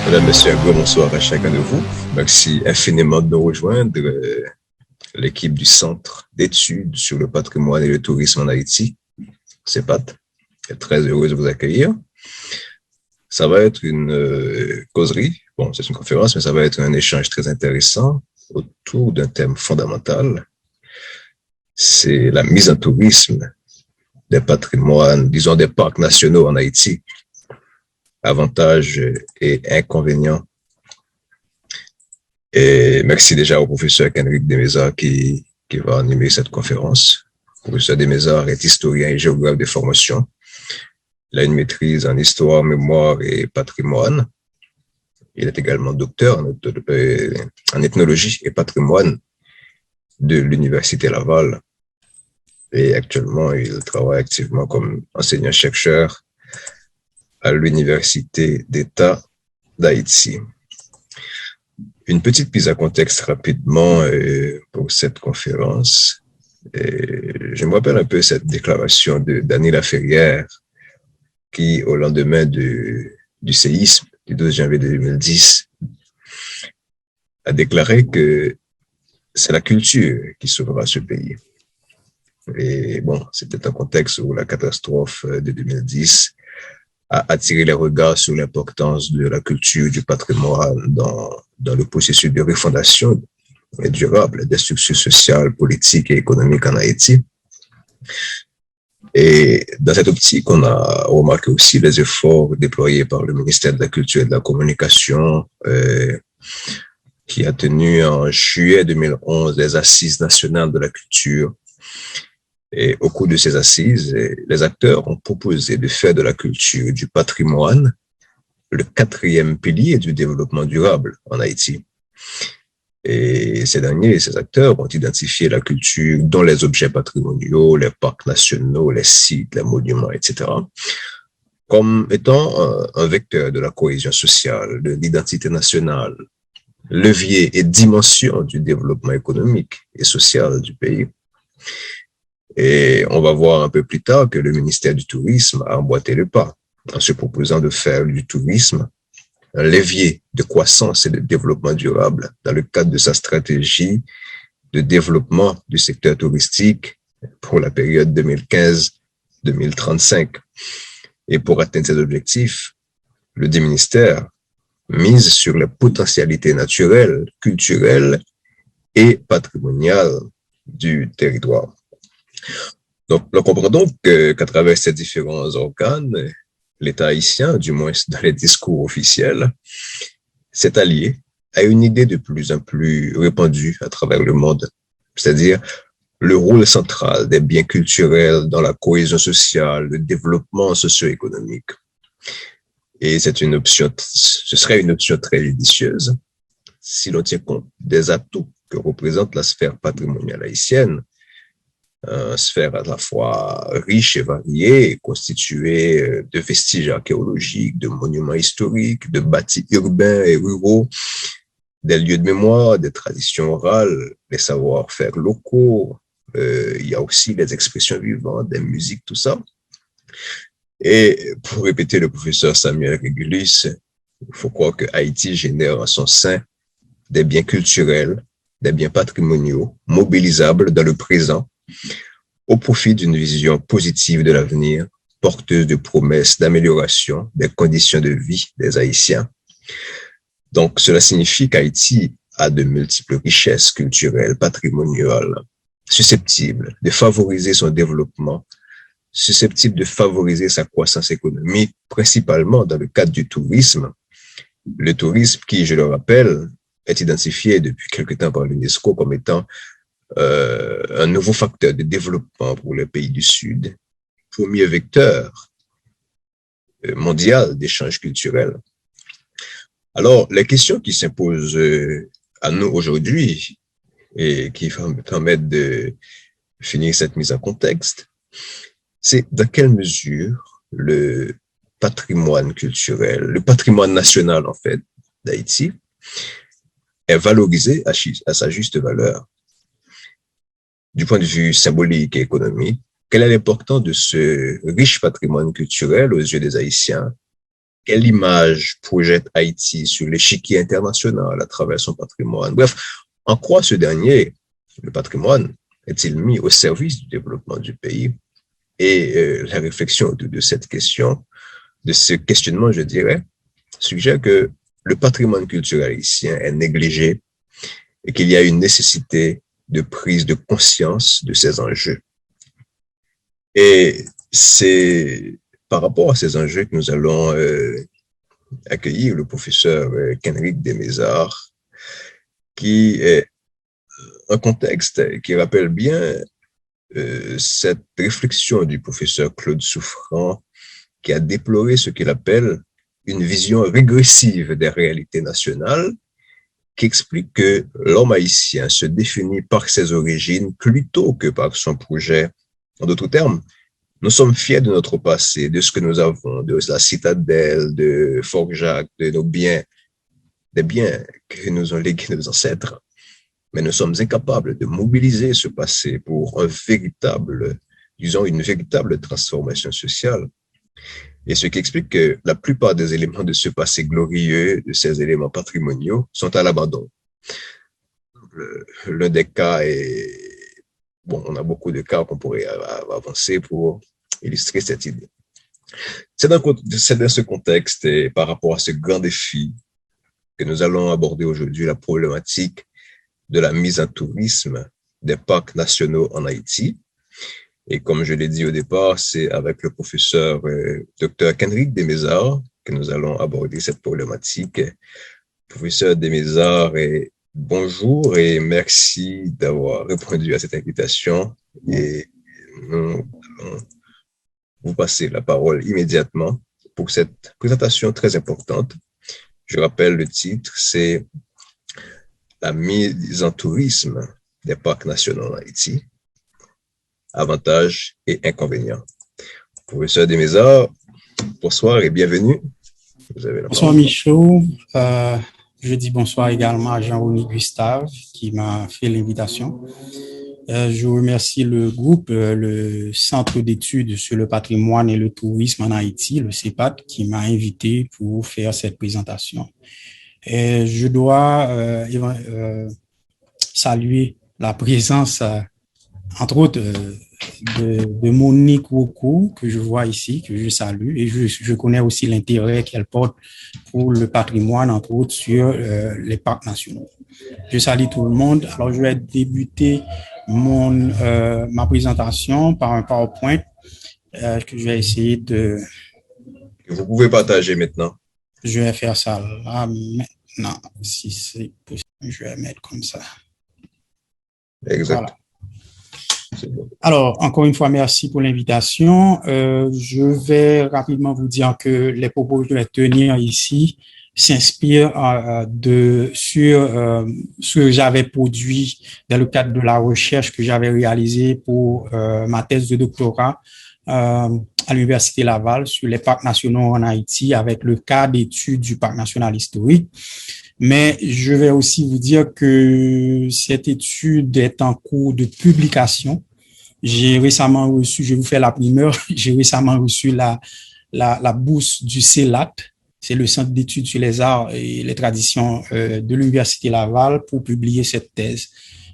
Mesdames, Messieurs, un grand bonsoir à chacun de vous. Merci infiniment de nous rejoindre, l'équipe du Centre d'études sur le patrimoine et le tourisme en Haïti, CEPAT, est très heureuse de vous accueillir. Ça va être une causerie, bon, c'est une conférence, mais ça va être un échange très intéressant autour d'un thème fondamental. C'est la mise en tourisme des patrimoines, disons des parcs nationaux en Haïti, avantages et inconvénients. Et merci déjà au professeur Kenrick Desmézard qui va animer cette conférence. Le professeur Desmézard est historien et géographe de formation. Il a une maîtrise en histoire, mémoire et patrimoine. Il est également docteur en ethnologie et patrimoine de l'Université Laval. Et actuellement, il travaille activement comme enseignant-chercheur à l'Université d'État d'Haïti. Une petite mise à contexte rapidement pour cette conférence. Je me rappelle un peu cette déclaration de Dany Laferrière qui, au lendemain du séisme du 12 janvier 2010, a déclaré que c'est la culture qui sauvera ce pays. Et bon, c'était un contexte où la catastrophe de 2010 a attiré les regards sur l'importance de la culture, du patrimoine dans le processus de refondation durable des structures sociales, politiques et économiques en Haïti. Et dans cette optique, on a remarqué aussi les efforts déployés par le ministère de la Culture et de la Communication, qui a tenu en juillet 2011 les Assises nationales de la culture. Et au cours de ces assises, les acteurs ont proposé de faire de la culture et du patrimoine le quatrième pilier du développement durable en Haïti. Et ces acteurs ont identifié la culture dans les objets patrimoniaux, les parcs nationaux, les sites, les monuments, etc., comme étant un vecteur de la cohésion sociale, de l'identité nationale, levier et dimension du développement économique et social du pays. Et on va voir un peu plus tard que le ministère du Tourisme a emboîté le pas en se proposant de faire du tourisme un levier de croissance et de développement durable dans le cadre de sa stratégie de développement du secteur touristique pour la période 2015-2035. Et pour atteindre ces objectifs, le dit ministère mise sur les potentialités naturelles, culturelles et patrimoniales du territoire. Donc, nous comprenons qu'à travers ces différents organes, l'État haïtien, du moins dans les discours officiels, s'est allié à une idée de plus en plus répandue à travers le monde, c'est-à-dire le rôle central des biens culturels dans la cohésion sociale, le développement socio-économique. Et ce serait une option très judicieuse si l'on tient compte des atouts que représente la sphère patrimoniale haïtienne, une sphère à la fois riche et variée, constituée de vestiges archéologiques, de monuments historiques, de bâtis urbains et ruraux, des lieux de mémoire, des traditions orales, des savoir-faire locaux. Il y a aussi les expressions vivantes, des musiques, tout ça. Et pour répéter le professeur Samuel Régulus, il faut croire que Haïti génère en son sein des biens culturels, des biens patrimoniaux, mobilisables dans le présent, au profit d'une vision positive de l'avenir, porteuse de promesses d'amélioration des conditions de vie des Haïtiens. Donc, cela signifie qu'Haïti a de multiples richesses culturelles, patrimoniales, susceptibles de favoriser son développement, susceptibles de favoriser sa croissance économique, principalement dans le cadre du tourisme. Le tourisme qui, je le rappelle, est identifié depuis quelque temps par l'UNESCO comme étant un nouveau facteur de développement pour les pays du Sud, premier vecteur mondial d'échanges culturels. Alors, les questions qui s'imposent à nous aujourd'hui et qui me permettent de finir cette mise en contexte, c'est dans quelle mesure le patrimoine culturel, le patrimoine national en fait d'Haïti est valorisé à sa juste valeur. Du point de vue symbolique et économique, quel est l'importance de ce riche patrimoine culturel aux yeux des Haïtiens quelle image projette Haïti sur l'échiquier international à travers son patrimoine. Bref, en quoi ce dernier, le patrimoine, est-il mis au service du développement du pays? Et la réflexion autour de cette question, de ce questionnement, je dirais, suggère que le patrimoine culturel haïtien est négligé et qu'il y a une nécessité de prise de conscience de ces enjeux. Et c'est par rapport à ces enjeux que nous allons accueillir le professeur Kenrick Desmézard, qui est un contexte qui rappelle bien cette réflexion du professeur Claude Souffrant, qui a déploré ce qu'il appelle une vision régressive des réalités nationales, qui explique que l'homme haïtien se définit par ses origines plutôt que par son projet. En d'autres termes, nous sommes fiers de notre passé, de ce que nous avons, de la citadelle, de Fort-Jacques, de nos biens, des biens que nous ont légués nos ancêtres. Mais nous sommes incapables de mobiliser ce passé pour une véritable transformation sociale. Et ce qui explique que la plupart des éléments de ce passé glorieux, de ces éléments patrimoniaux, sont à l'abandon. L'un des cas est, bon, on a beaucoup de cas qu'on pourrait avancer pour illustrer cette idée. C'est dans ce contexte et par rapport à ce grand défi que nous allons aborder aujourd'hui la problématique de la mise en tourisme des parcs nationaux en Haïti. Et comme je l'ai dit au départ, c'est avec le professeur Dr. Kenrick Desmézard que nous allons aborder cette problématique. Professeur Desmézard, bonjour et merci d'avoir répondu à cette invitation. Et nous allons vous passer la parole immédiatement pour cette présentation très importante. Je rappelle le titre, c'est la mise en tourisme des parcs nationaux en Haïti, avantages et inconvénients. Professeur Desmézard, bonsoir et bienvenue. Vous avez la bonsoir Michaud. Je dis bonsoir également à Jean-René Gustave qui m'a fait l'invitation. Je remercie le groupe, le Centre d'études sur le patrimoine et le tourisme en Haïti, le CEPAT, qui m'a invité pour faire cette présentation. Et je dois saluer la présence, entre autres, de Monique Woko, que je vois ici, que je salue, et je connais aussi l'intérêt qu'elle porte pour le patrimoine, entre autres, sur les parcs nationaux. Je salue tout le monde. Alors, je vais débuter ma présentation par un PowerPoint que je vais essayer de... Vous pouvez partager maintenant. Je vais faire ça là maintenant, si c'est possible. Je vais mettre comme ça. Exact. Voilà. Alors, encore une fois, merci pour l'invitation. Je vais rapidement vous dire que les propos que je vais tenir ici s'inspirent sur ce que j'avais produit dans le cadre de la recherche que j'avais réalisée pour ma thèse de doctorat à l'Université Laval sur les parcs nationaux en Haïti avec le cas d'étude du parc national historique. Mais je vais aussi vous dire que cette étude est en cours de publication. J'ai récemment reçu, je vais vous faire la primeur, j'ai récemment reçu la bourse du CELAT, c'est le Centre d'études sur les arts et les traditions de l'Université Laval pour publier cette thèse.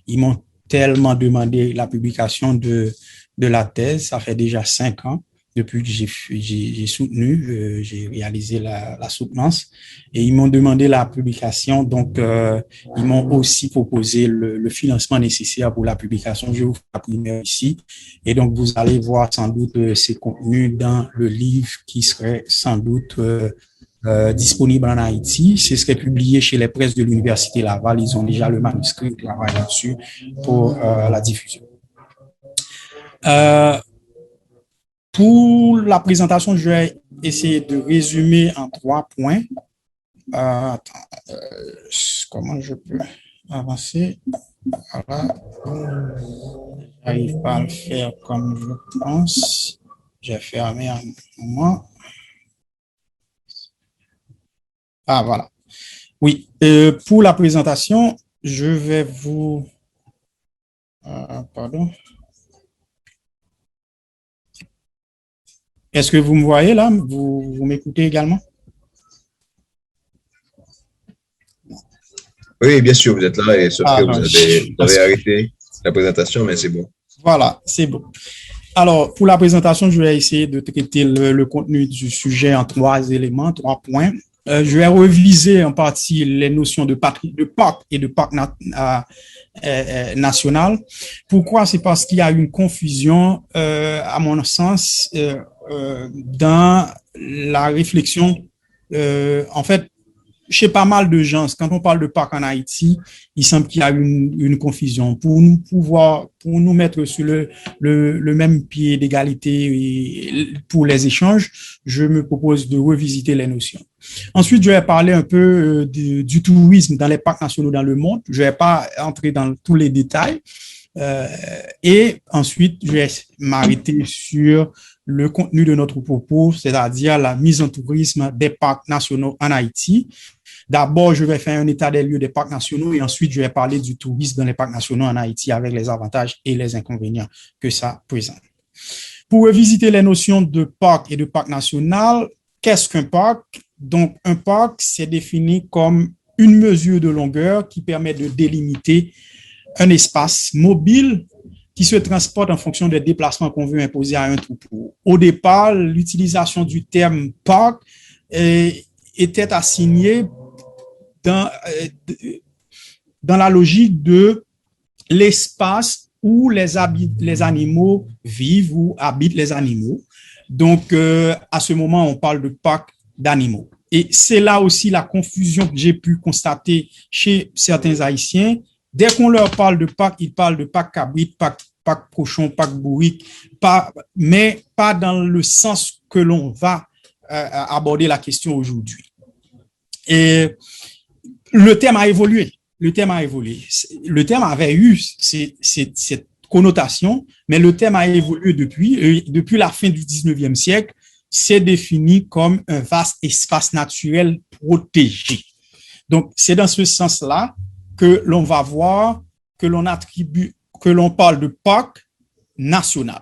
Ils m'ont tellement demandé la publication de la thèse, ça fait déjà 5 ans. Depuis que j'ai soutenu, j'ai réalisé la soutenance et ils m'ont demandé la publication. Donc, ils m'ont aussi proposé le financement nécessaire pour la publication. Je vous fais la première ici. Et donc, vous allez voir sans doute ces contenus dans le livre qui serait sans doute disponible en Haïti. Ce serait publié chez les presses de l'Université Laval. Ils ont déjà le manuscrit, ils travaillent là-dessus pour la diffusion. Pour la présentation, je vais essayer de résumer en 3 points. Comment je peux avancer? Voilà. J'arrive pas à le faire comme je pense. J'ai fermé un moment. Ah, voilà. Oui, pour la présentation, je vais vous... pardon. Est-ce que vous me voyez là? Vous m'écoutez également? Oui, bien sûr, vous êtes là, et sauf que Ah, non, vous avez arrêté la présentation, mais c'est bon. voilà, c'est bon. Alors, pour la présentation, je vais essayer de traiter le contenu du sujet en trois éléments, trois points. Je vais reviser en partie les notions de parc et de parc national. Pourquoi? C'est parce qu'il y a une confusion, à mon sens, dans la réflexion. En fait, chez pas mal de gens, quand on parle de parc en Haïti, il semble qu'il y a une confusion. Pour nous mettre sur le même pied d'égalité pour les échanges, je me propose de revisiter les notions. Ensuite, je vais parler un peu du tourisme dans les parcs nationaux dans le monde. Je vais pas entrer dans tous les détails. Et ensuite, je vais m'arrêter sur le contenu de notre propos, c'est-à-dire la mise en tourisme des parcs nationaux en Haïti. D'abord, je vais faire un état des lieux des parcs nationaux et ensuite, je vais parler du tourisme dans les parcs nationaux en Haïti avec les avantages et les inconvénients que ça présente. Pour revisiter les notions de parc et de parc national, qu'est-ce qu'un parc? Donc, un parc, c'est défini comme une mesure de longueur qui permet de délimiter un espace mobile qui se transporte en fonction des déplacements qu'on veut imposer à un troupeau. Au départ, l'utilisation du terme parc était assignée dans la logique de l'espace où les animaux vivent ou habitent les animaux. Donc, à ce moment, on parle de parc d'animaux. Et c'est là aussi la confusion que j'ai pu constater chez certains Haïtiens. Dès qu'on leur parle de parc, ils parlent de parc cabrit, parc cochon, parc bourrique, mais pas dans le sens que l'on va aborder la question aujourd'hui. Et le terme a évolué. Le terme avait eu cette connotation, mais le terme a évolué depuis. Et depuis la fin du 19e siècle, c'est défini comme un vaste espace naturel protégé. Donc, c'est dans ce sens-là que l'on va voir que l'on parle de parc national.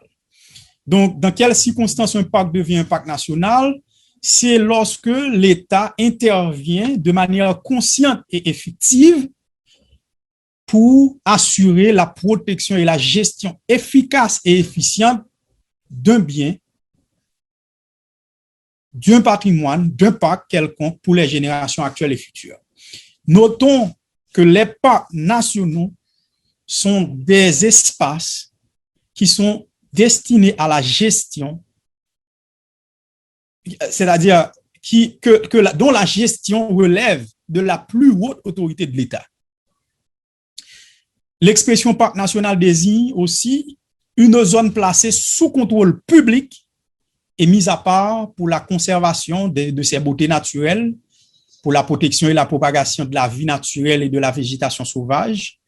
Donc, dans quelles circonstances un parc devient un parc national? C'est lorsque l'État intervient de manière consciente et effective pour assurer la protection et la gestion efficace et efficiente d'un bien, d'un patrimoine, d'un parc quelconque pour les générations actuelles et futures. Notons que les parcs nationaux sont des espaces qui sont destinés à la gestion, c'est-à-dire dont la gestion relève de la plus haute autorité de l'État. L'expression parc national désigne aussi une zone placée sous contrôle public et mise à part pour la conservation de ses beautés naturelles, pour la protection et la propagation de la vie naturelle et de la végétation sauvage,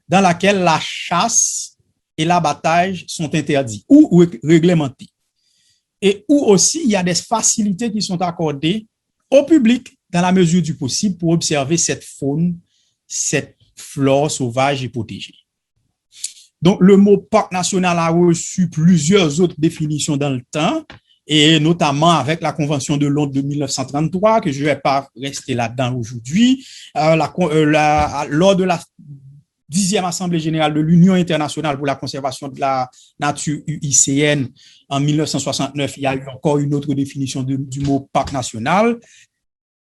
dans laquelle la chasse et l'abattage sont interdits ou réglementés. Et où aussi il y a des facilités qui sont accordées au public dans la mesure du possible pour observer cette faune, cette flore sauvage et protégée. Donc, le mot parc national a reçu plusieurs autres définitions dans le temps, et notamment avec la Convention de Londres de 1933, que je ne vais pas rester là-dedans aujourd'hui, lors de la 10e Assemblée générale de l'Union internationale pour la conservation de la nature UICN en 1969, il y a eu encore une autre définition du mot parc national.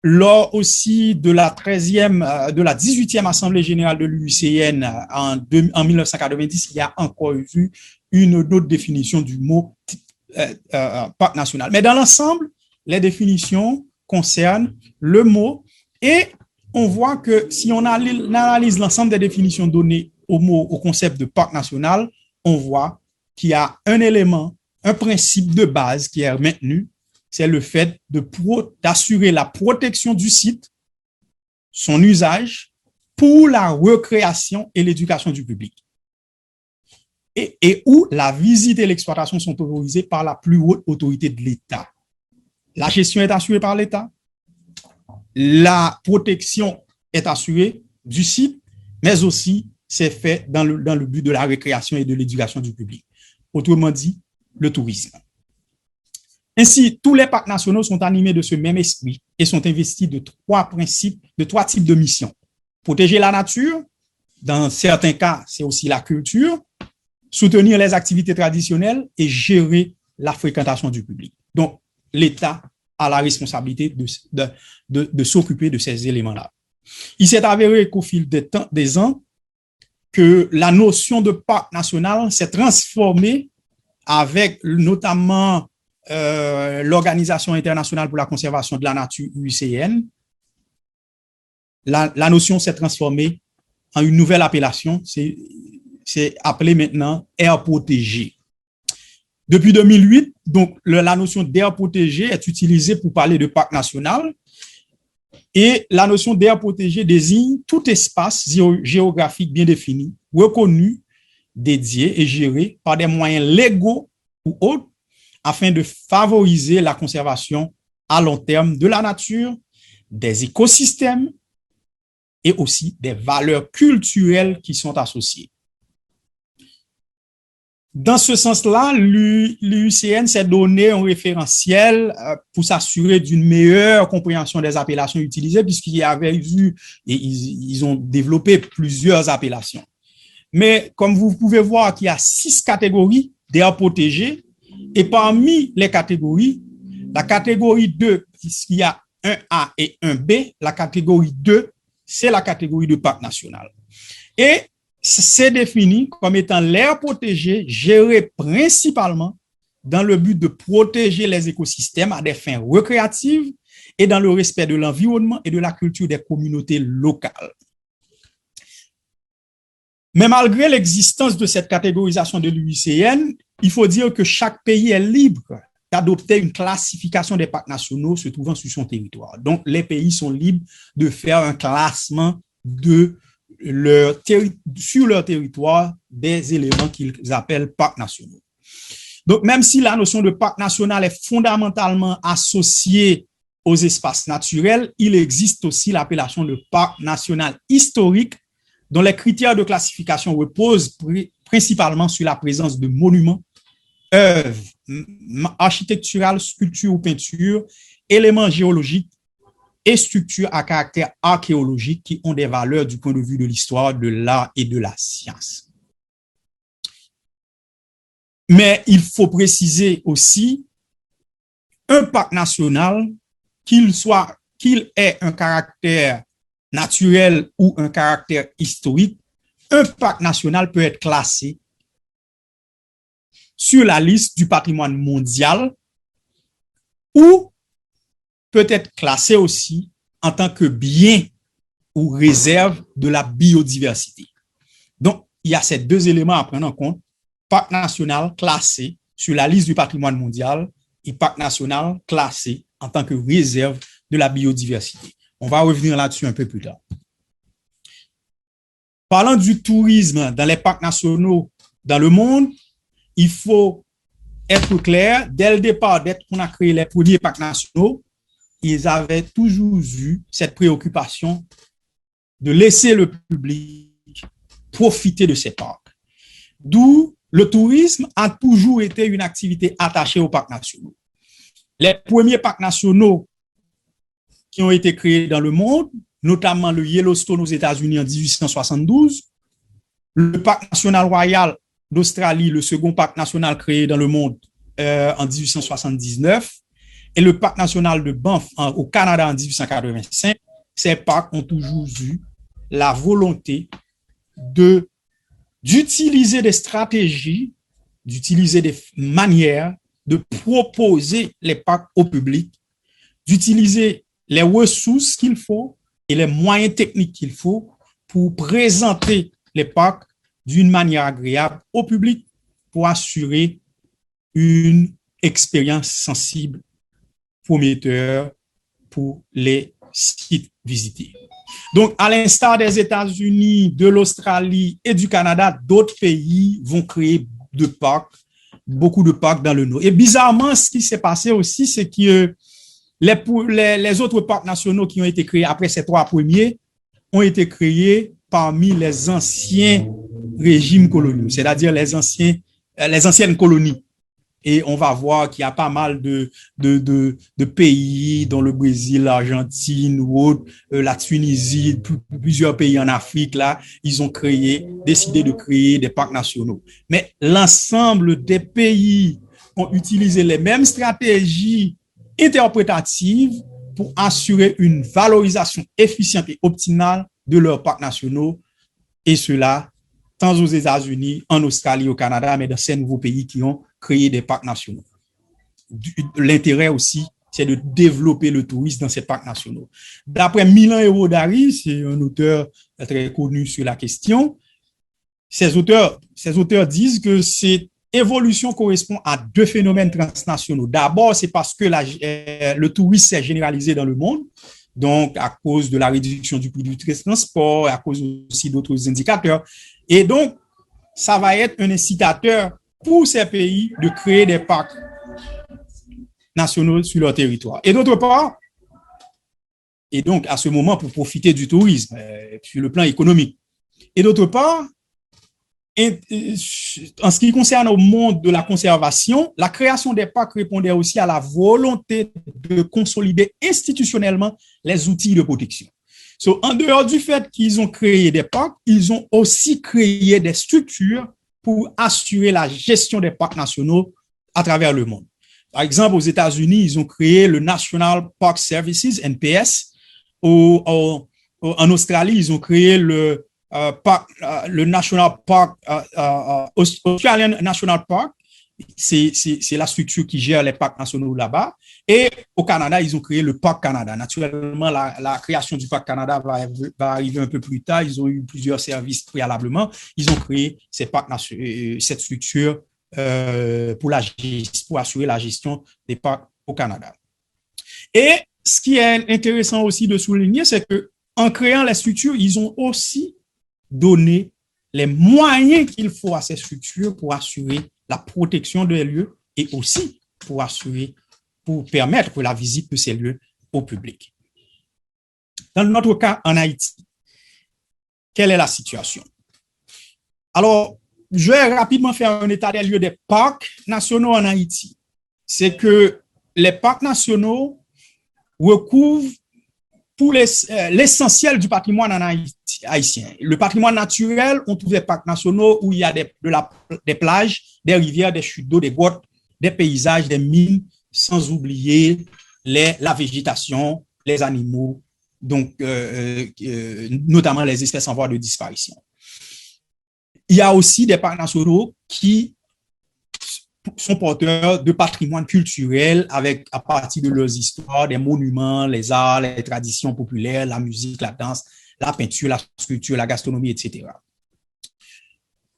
Lors aussi de la 18e Assemblée générale de l'UICN en 1990, il y a encore eu une autre définition du mot parc national. Mais dans l'ensemble, les définitions concernent le mot et on voit que si on analyse l'ensemble des définitions données au concept de parc national, on voit qu'il y a un élément, un principe de base qui est maintenu, c'est le fait d'assurer la protection du site, son usage, pour la recréation et l'éducation du public. Et où la visite et l'exploitation sont autorisées par la plus haute autorité de l'État. La gestion est assurée par l'État, la protection est assurée du site, mais aussi c'est fait dans le but de la récréation et de l'éducation du public. Autrement dit, le tourisme. Ainsi, tous les parcs nationaux sont animés de ce même esprit et sont investis de trois types de missions. protéger la nature, dans certains cas, c'est aussi la culture, soutenir les activités traditionnelles et gérer la fréquentation du public. Donc, l'État a la responsabilité de s'occuper de ces éléments-là. Il s'est avéré qu'au fil des ans, que la notion de parc national s'est transformée avec notamment l'Organisation internationale pour la conservation de la nature, UICN. La notion s'est transformée en une nouvelle appellation, c'est appelé maintenant aire protégée. Depuis 2008, donc la notion d'aire protégée est utilisée pour parler de parc national et la notion d'aire protégée désigne tout espace géographique bien défini, reconnu, dédié et géré par des moyens légaux ou autres afin de favoriser la conservation à long terme de la nature, des écosystèmes et aussi des valeurs culturelles qui sont associées. Dans ce sens-là, l'UICN s'est donné un référentiel pour s'assurer d'une meilleure compréhension des appellations utilisées, puisqu'il y avait eu, et ils ont développé plusieurs appellations. Mais comme vous pouvez voir qu'il y a 6 catégories d'aires protégées, et parmi les catégories, la catégorie 2, puisqu'il y a un A et un B, la catégorie 2, c'est la catégorie de parc national. Et c'est défini comme étant l'aire protégée gérée principalement dans le but de protéger les écosystèmes à des fins récréatives et dans le respect de l'environnement et de la culture des communautés locales. Mais malgré l'existence de cette catégorisation de l'UICN, il faut dire que chaque pays est libre d'adopter une classification des parcs nationaux se trouvant sur son territoire. Donc, les pays sont libres de faire un classement sur leur territoire des éléments qu'ils appellent parcs nationaux. Donc, même si la notion de parc national est fondamentalement associée aux espaces naturels, il existe aussi l'appellation de parc national historique, dont les critères de classification reposent principalement sur la présence de monuments, œuvres architecturales, sculptures ou peintures, éléments géologiques et structures à caractère archéologique qui ont des valeurs du point de vue de l'histoire, de l'art et de la science. Mais il faut préciser aussi un parc national, qu'il ait un caractère naturel ou un caractère historique, un parc national peut être classé sur la liste du patrimoine mondial ou peut être classé aussi en tant que bien ou réserve de la biodiversité. Donc, il y a ces 2 éléments à prendre en compte. Parc national classé sur la liste du patrimoine mondial et parc national classé en tant que réserve de la biodiversité. On va revenir là-dessus un peu plus tard. Parlant du tourisme dans les parcs nationaux dans le monde, il faut être clair, dès le départ, dès qu'on a créé les premiers parcs nationaux, ils avaient toujours eu cette préoccupation de laisser le public profiter de ces parcs. D'où le tourisme a toujours été une activité attachée aux parcs nationaux. Les premiers parcs nationaux qui ont été créés dans le monde, notamment le Yellowstone aux États-Unis en 1872, le parc national royal d'Australie, le second parc national créé dans le monde en 1879, et le parc national de Banff au Canada en 1885, ces parcs ont toujours eu la volonté d'utiliser des stratégies, d'utiliser des manières de proposer les parcs au public, d'utiliser les ressources qu'il faut et les moyens techniques qu'il faut pour présenter les parcs d'une manière agréable au public pour assurer une expérience sensible, prometteur pour les sites visités. Donc, à l'instar des États-Unis, de l'Australie et du Canada, d'autres pays vont créer beaucoup de parcs dans le Nord. Et bizarrement, ce qui s'est passé aussi, c'est que les autres parcs nationaux qui ont été créés après ces 3 premiers ont été créés parmi les anciens régimes coloniaux, c'est-à-dire les anciennes colonies. Et on va voir qu'il y a pas mal de pays, dont le Brésil, l'Argentine ou autre, la Tunisie, plusieurs pays en Afrique, là, ils ont décidé de créer des parcs nationaux. Mais l'ensemble des pays ont utilisé les mêmes stratégies interprétatives pour assurer une valorisation efficiente et optimale de leurs parcs nationaux, et cela tant aux États-Unis, en Australie, au Canada, mais dans ces nouveaux pays qui ont créé des parcs nationaux. L'intérêt aussi, c'est de développer le tourisme dans ces parcs nationaux. D'après Milan Erodari, c'est un auteur très connu sur la question, ces auteurs disent que cette évolution correspond à deux phénomènes transnationaux. D'abord, c'est parce que le tourisme s'est généralisé dans le monde, donc à cause de la réduction du prix du transport, à cause aussi d'autres indicateurs. Et donc, ça va être un incitateur pour ces pays de créer des parcs nationaux sur leur territoire. Et d'autre part, et donc à ce moment pour profiter du tourisme sur le plan économique. Et d'autre part, en ce qui concerne le monde de la conservation, la création des parcs répondait aussi à la volonté de consolider institutionnellement les outils de protection. En dehors du fait qu'ils ont créé des parcs, ils ont aussi créé des structures pour assurer la gestion des parcs nationaux à travers le monde. Par exemple, aux États-Unis, ils ont créé le National Park Services, NPS. En Australie, ils ont créé le National Park, Australian National Park. C'est la structure qui gère les parcs nationaux là-bas. Et au Canada, ils ont créé le Parc Canada. Naturellement, la création du Parc Canada va arriver un peu plus tard. Ils ont eu plusieurs services préalablement. Ils ont créé cette structure pour assurer la gestion des parcs au Canada. Et ce qui est intéressant aussi de souligner, c'est que en créant les structures, ils ont aussi donné les moyens qu'il faut à ces structures pour assurer la protection des lieux et aussi pour permettre la visite de ces lieux au public. Dans notre cas en Haïti, quelle est la situation? Alors, je vais rapidement faire un état des lieux des parcs nationaux en Haïti. C'est que les parcs nationaux recouvrent pour l'essentiel du patrimoine en Haïti, haïtien. Le patrimoine naturel, on trouve des parcs nationaux où il y a des plages, des rivières, des chutes d'eau, des grottes, des paysages, des mines, sans oublier la végétation, les animaux, donc notamment les espèces en voie de disparition. Il y a aussi des parcs nationaux qui sont porteurs de patrimoine culturel à partir de leurs histoires, des monuments, les arts, les traditions populaires, la musique, la danse, la peinture, la sculpture, la gastronomie, etc.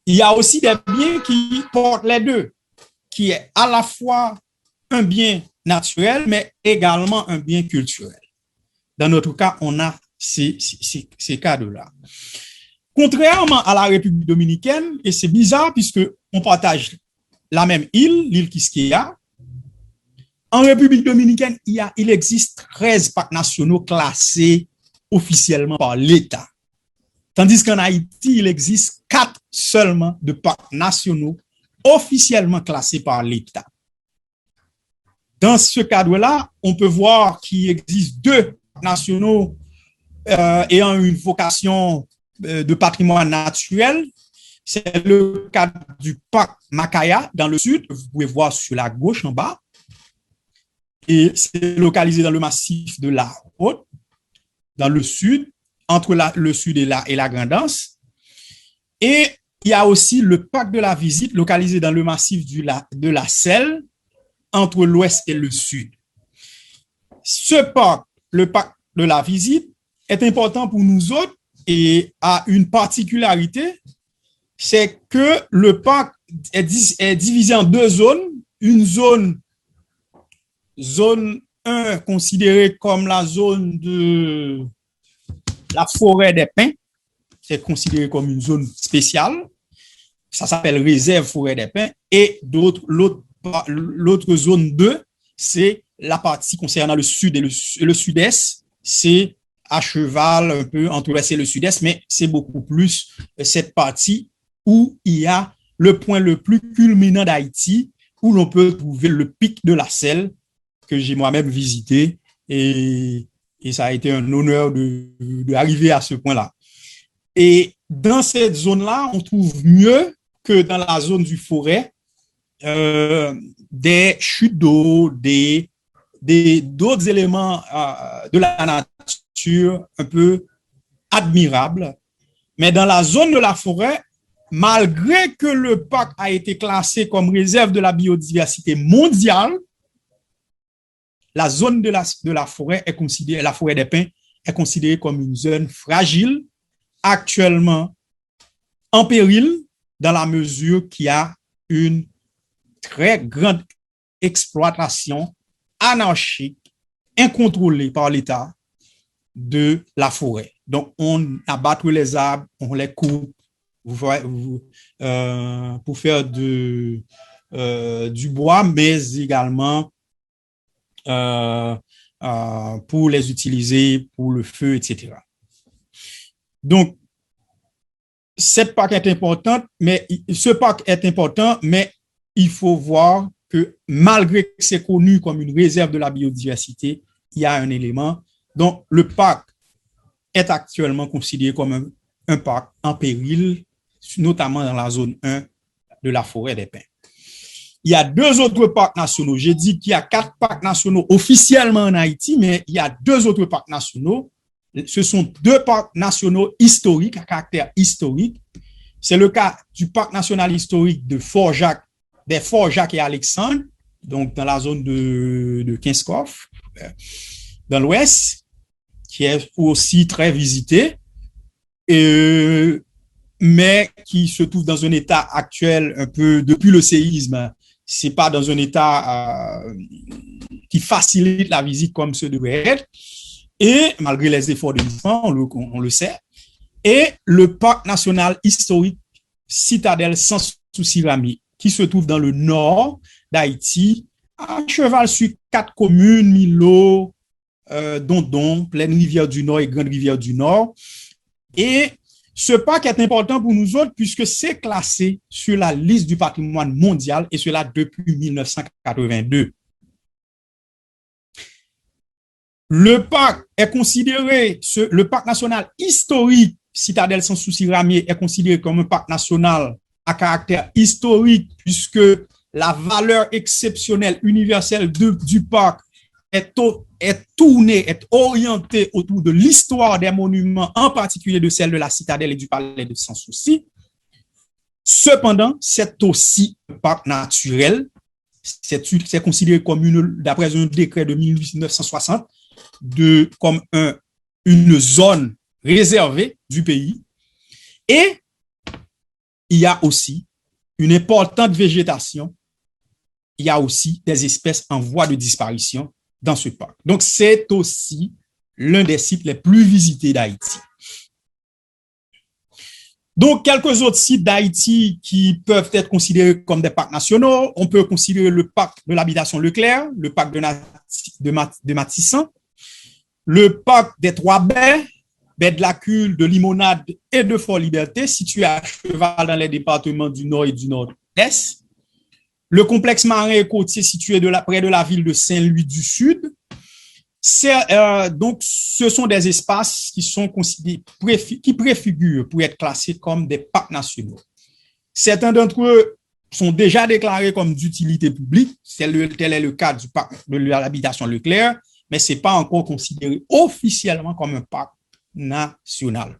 Il y a aussi des biens qui portent les deux, qui est à la fois un bien naturel, mais également un bien culturel. Dans notre cas, on a ces cadres-là. Contrairement à la République dominicaine, et c'est bizarre puisque on partage la même île, l'île Quisqueya, en République dominicaine, il existe 13 parcs nationaux classés officiellement par l'État. Tandis qu'en Haïti, il existe 4 seulement de parcs nationaux officiellement classés par l'État. Dans ce cadre-là, on peut voir qu'il existe 2 nationaux ayant une vocation de patrimoine naturel. C'est le cas du parc Macaya dans le sud, vous pouvez voir sur la gauche en bas. Et c'est localisé dans le massif de la Haute, dans le sud, entre le sud et la Grand'Anse. Et il y a aussi le parc de la Visite, localisé dans le massif de la Selle, entre l'ouest et le sud. Ce parc, le parc de la Visite, est important pour nous autres et a une particularité, c'est que le parc est divisé en 2 zones. Une zone 1 considérée comme la zone de la forêt des pins, c'est considéré comme une zone spéciale. Ça s'appelle réserve forêt des pins. Et l'autre zone 2, c'est la partie concernant le sud et le sud-est. C'est à cheval un peu entre l'ouest et le sud-est, mais c'est beaucoup plus cette partie où il y a le point le plus culminant d'Haïti, où l'on peut trouver le pic de la Selle que j'ai moi-même visité et ça a été un honneur d'arriver à ce point-là. Et dans cette zone-là, on trouve mieux que dans la zone du Forêt des chutes d'eau, d'autres éléments de la nature un peu admirables. Mais dans la zone de la Forêt, malgré que le parc a été classé comme réserve de la biodiversité mondiale, la zone de la forêt est considérée, la forêt des pins est considérée comme une zone fragile, actuellement en péril, dans la mesure qu'il y a une très grande exploitation anarchique, incontrôlée par l'État de la forêt. Donc, on abat les arbres, on les coupe pour faire du bois, mais également pour les utiliser pour le feu, etc. Donc, ce parc est important, mais il faut voir que malgré que c'est connu comme une réserve de la biodiversité, il y a un élément. Donc, le parc est actuellement considéré comme un parc en péril, notamment dans la zone 1 de la forêt des pins. Il y a 2 autres parcs nationaux. J'ai dit qu'il y a 4 parcs nationaux officiellement en Haïti, mais il y a 2 autres parcs nationaux. Ce sont 2 parcs nationaux historiques, à caractère historique. C'est le cas du parc national historique de Fort-Jacques, des Fort-Jacques et Alexandre, donc dans la zone de Kinskov, dans l'ouest, qui est aussi très visité, mais qui se trouve dans un état actuel un peu, depuis le séisme, c'est pas dans un état qui facilite la visite comme ce devrait être, et malgré les efforts de l'IFAN, on le sait, et le parc national historique Citadelle sans souci Rami, qui se trouve dans le nord d'Haïti, à cheval sur 4 communes, Milo, Dondon, Pleine Rivière du Nord et Grande Rivière du Nord. Et ce parc est important pour nous autres puisque c'est classé sur la liste du patrimoine mondial et cela depuis 1982. Le parc est considéré, le parc national historique Citadelle sans souci Ramier est considéré comme un parc national à caractère historique puisque la valeur exceptionnelle universelle du parc est orientée autour de l'histoire des monuments, en particulier de celle de la Citadelle et du Palais de Sans Souci. Cependant, c'est aussi un parc naturel. C'est considéré comme d'après un décret de 1960, comme une zone réservée du pays. Et il y a aussi une importante végétation. Il y a aussi des espèces en voie de disparition dans ce parc. Donc, c'est aussi l'un des sites les plus visités d'Haïti. Donc, quelques autres sites d'Haïti qui peuvent être considérés comme des parcs nationaux. On peut considérer le parc de l'habitation Leclerc, le parc de Matissan, le parc des Trois Baies, Baie de la Cule, de Limonade et de Fort-Liberté, situé à cheval dans les départements du Nord et du Nord-Est. Le complexe marin et côtier situé près de la ville de Saint-Louis du Sud. Donc, ce sont des espaces qui sont considérés, qui préfigurent pour être classés comme des parcs nationaux. Certains d'entre eux sont déjà déclarés comme d'utilité publique. Tel est le cas du parc de l'habitation Leclerc, mais ce n'est pas encore considéré officiellement comme un parc national.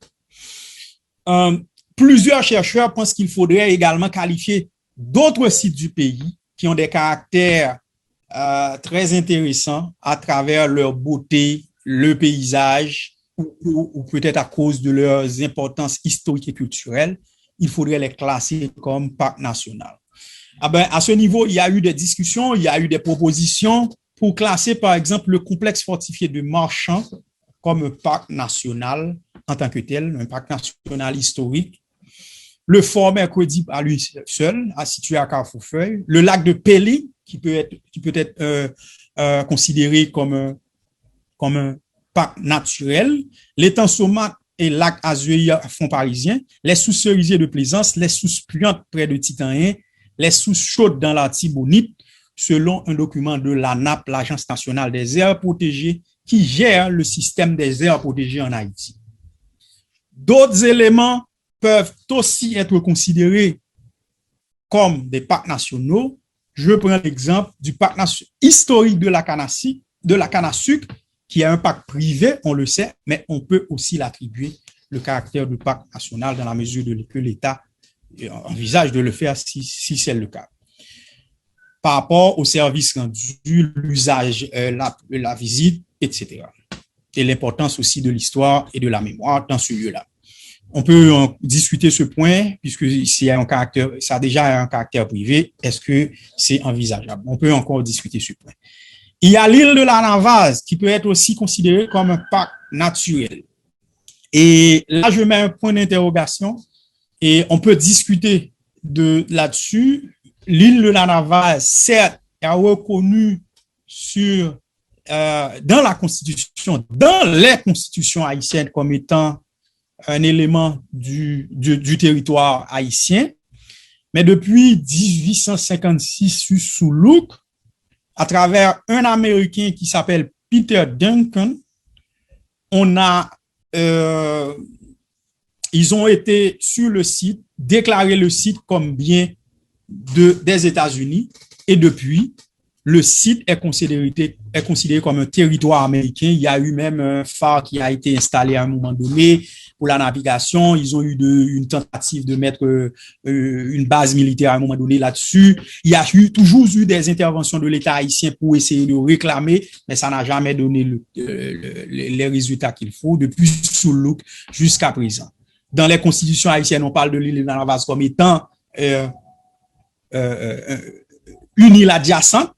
Plusieurs chercheurs pensent qu'il faudrait également qualifier d'autres sites du pays qui ont des caractères très intéressants à travers leur beauté, le paysage, ou peut-être à cause de leurs importances historiques et culturelles. Il faudrait les classer comme parc national. À ce niveau, il y a eu des discussions, il y a eu des propositions pour classer, par exemple, le complexe fortifié de Marchand comme un parc national en tant que tel, un parc national historique. Le Fort Mercredi à lui seul, situé à Carrefourfeuille. Le lac de Pelly, qui peut être considéré comme un parc naturel. L'étang Saumâtre et le lac Azuay à fond parisien. Les sous-cerisiers de Plaisance, les sous-spuantes près de Titanien, les sources chaudes dans l'Artibonite, selon un document de l'ANAP, l'Agence nationale des aires protégées, qui gère le système des aires protégées en Haïti. D'autres éléments peuvent aussi être considérés comme des parcs nationaux. Je prends l'exemple du parc historique de la canne à sucre, qui est un parc privé, on le sait, mais on peut aussi l'attribuer le caractère de parc national dans la mesure que l'État envisage de le faire si c'est le cas. Par rapport aux services rendus, l'usage, la visite, etc. Et l'importance aussi de l'histoire et de la mémoire dans ce lieu-là. On peut en discuter ce point, puisque ça a déjà un caractère privé. Est-ce que c'est envisageable? On peut encore discuter ce point. Il y a l'île de la Navaz, qui peut être aussi considérée comme un parc naturel. Et là, je mets un point d'interrogation et on peut discuter là-dessus. L'île de la Navaz, certes, est reconnue dans la Constitution, dans les constitutions haïtiennes comme étant un élément du territoire haïtien. Mais depuis 1856, sous Louk, à travers un Américain qui s'appelle Peter Duncan, ils ont été sur le site, déclaré le site comme bien des États-Unis, et depuis, le site est considéré comme un territoire américain. Il y a eu même un phare qui a été installé à un moment donné pour la navigation. Ils ont eu une tentative de mettre une base militaire à un moment donné là-dessus. Il y a toujours eu des interventions de l'État haïtien pour essayer de réclamer, mais ça n'a jamais donné les résultats qu'il faut depuis sous Louk jusqu'à présent. Dans les constitutions haïtiennes, on parle de l'île de la Navaz comme étant une île adjacente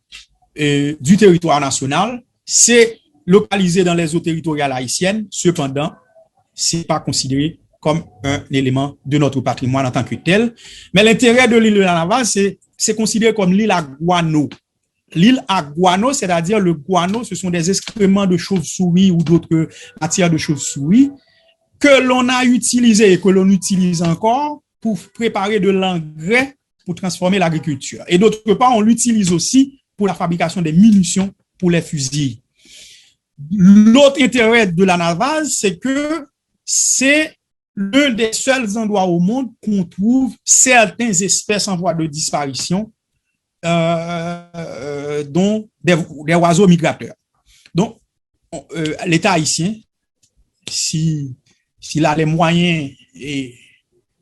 du territoire national. C'est localisé dans les eaux territoriales haïtiennes. Cependant, c'est pas considéré comme un élément de notre patrimoine en tant que tel. Mais l'intérêt de l'île de la Navaz, c'est considéré comme l'île à guano. L'île à guano, c'est-à-dire le guano, ce sont des excréments de chauves-souris ou d'autres matières de chauves-souris que l'on a utilisé et que l'on utilise encore pour préparer de l'engrais pour transformer l'agriculture. Et d'autre part, on l'utilise aussi pour la fabrication des munitions pour les fusils. L'autre intérêt de la Navaz, c'est que c'est l'un des seuls endroits au monde qu'on trouve certaines espèces en voie de disparition, dont des oiseaux migrateurs. Donc, l'État haïtien, s'il a les moyens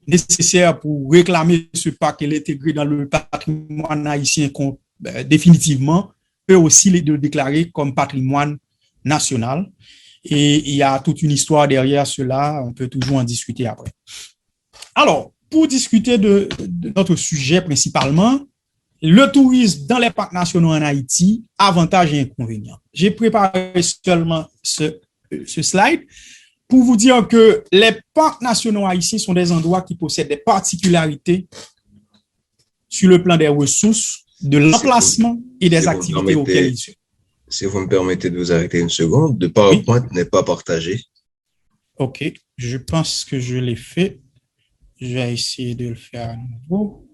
nécessaires pour réclamer ce parc et l'intégrer dans le patrimoine haïtien définitivement, peut aussi le déclarer comme patrimoine national. Et il y a toute une histoire derrière cela, on peut toujours en discuter après. Alors, pour discuter de notre sujet principalement, le tourisme dans les parcs nationaux en Haïti, avantages et inconvénients. J'ai préparé seulement ce slide pour vous dire que les parcs nationaux haïtiens sont des endroits qui possèdent des particularités sur le plan des ressources, de l'emplacement et des activités auxquelles ils sont. Si vous me permettez de vous arrêter une seconde, le PowerPoint n'est pas partagé. OK, je pense que je l'ai fait. Je vais essayer de le faire à nouveau.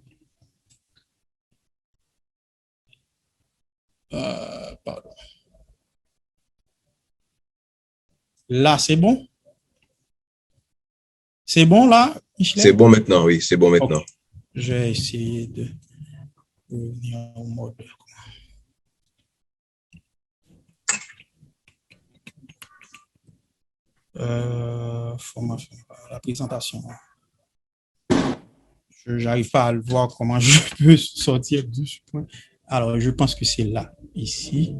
Pardon. Là, c'est bon? C'est bon là, Michel? C'est bon maintenant, oui, c'est bon maintenant. Okay. Je vais essayer de revenir au mode. Formation, la présentation. Je n'arrive pas à le voir comment je peux sortir du point. Alors, je pense que c'est là, ici.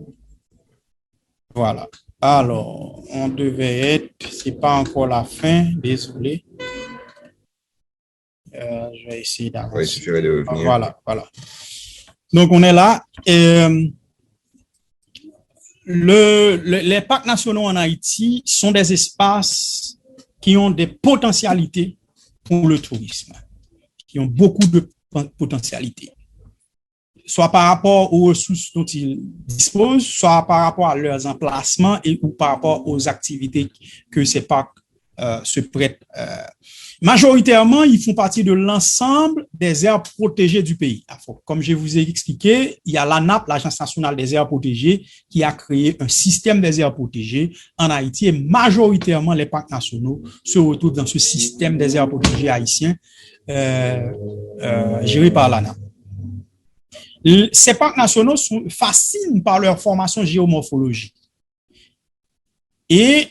Voilà. Alors, on devait être, c'est pas encore la fin, désolé. Je vais essayer d'avancer. Oui, il suffirait de revenir. Voilà. Donc, on est là. Les parcs nationaux en Haïti sont des espaces qui ont des potentialités pour le tourisme, qui ont beaucoup de potentialités, soit par rapport aux ressources dont ils disposent, soit par rapport à leurs emplacements ou par rapport aux activités que ces parcs se prêtent. Majoritairement, ils font partie de l'ensemble des aires protégées du pays. Comme je vous ai expliqué, il y a l'ANAP, l'Agence nationale des aires protégées, qui a créé un système des aires protégées en Haïti et majoritairement les parcs nationaux se retrouvent dans ce système des aires protégées haïtiens géré par l'ANAP. Ces parcs nationaux fascinent par leur formation géomorphologique. Et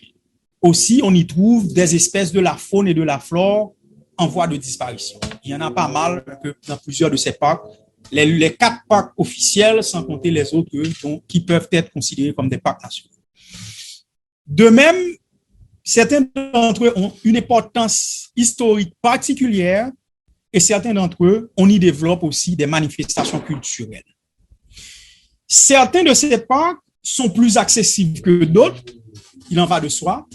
aussi, on y trouve des espèces de la faune et de la flore en voie de disparition. Il y en a pas mal dans plusieurs de ces parcs. Les 4 parcs officiels, sans compter les autres qui peuvent être considérés comme des parcs nationaux. De même, certains d'entre eux ont une importance historique particulière et certains d'entre eux, on y développe aussi des manifestations culturelles. Certains de ces parcs sont plus accessibles que d'autres, il en va de soi.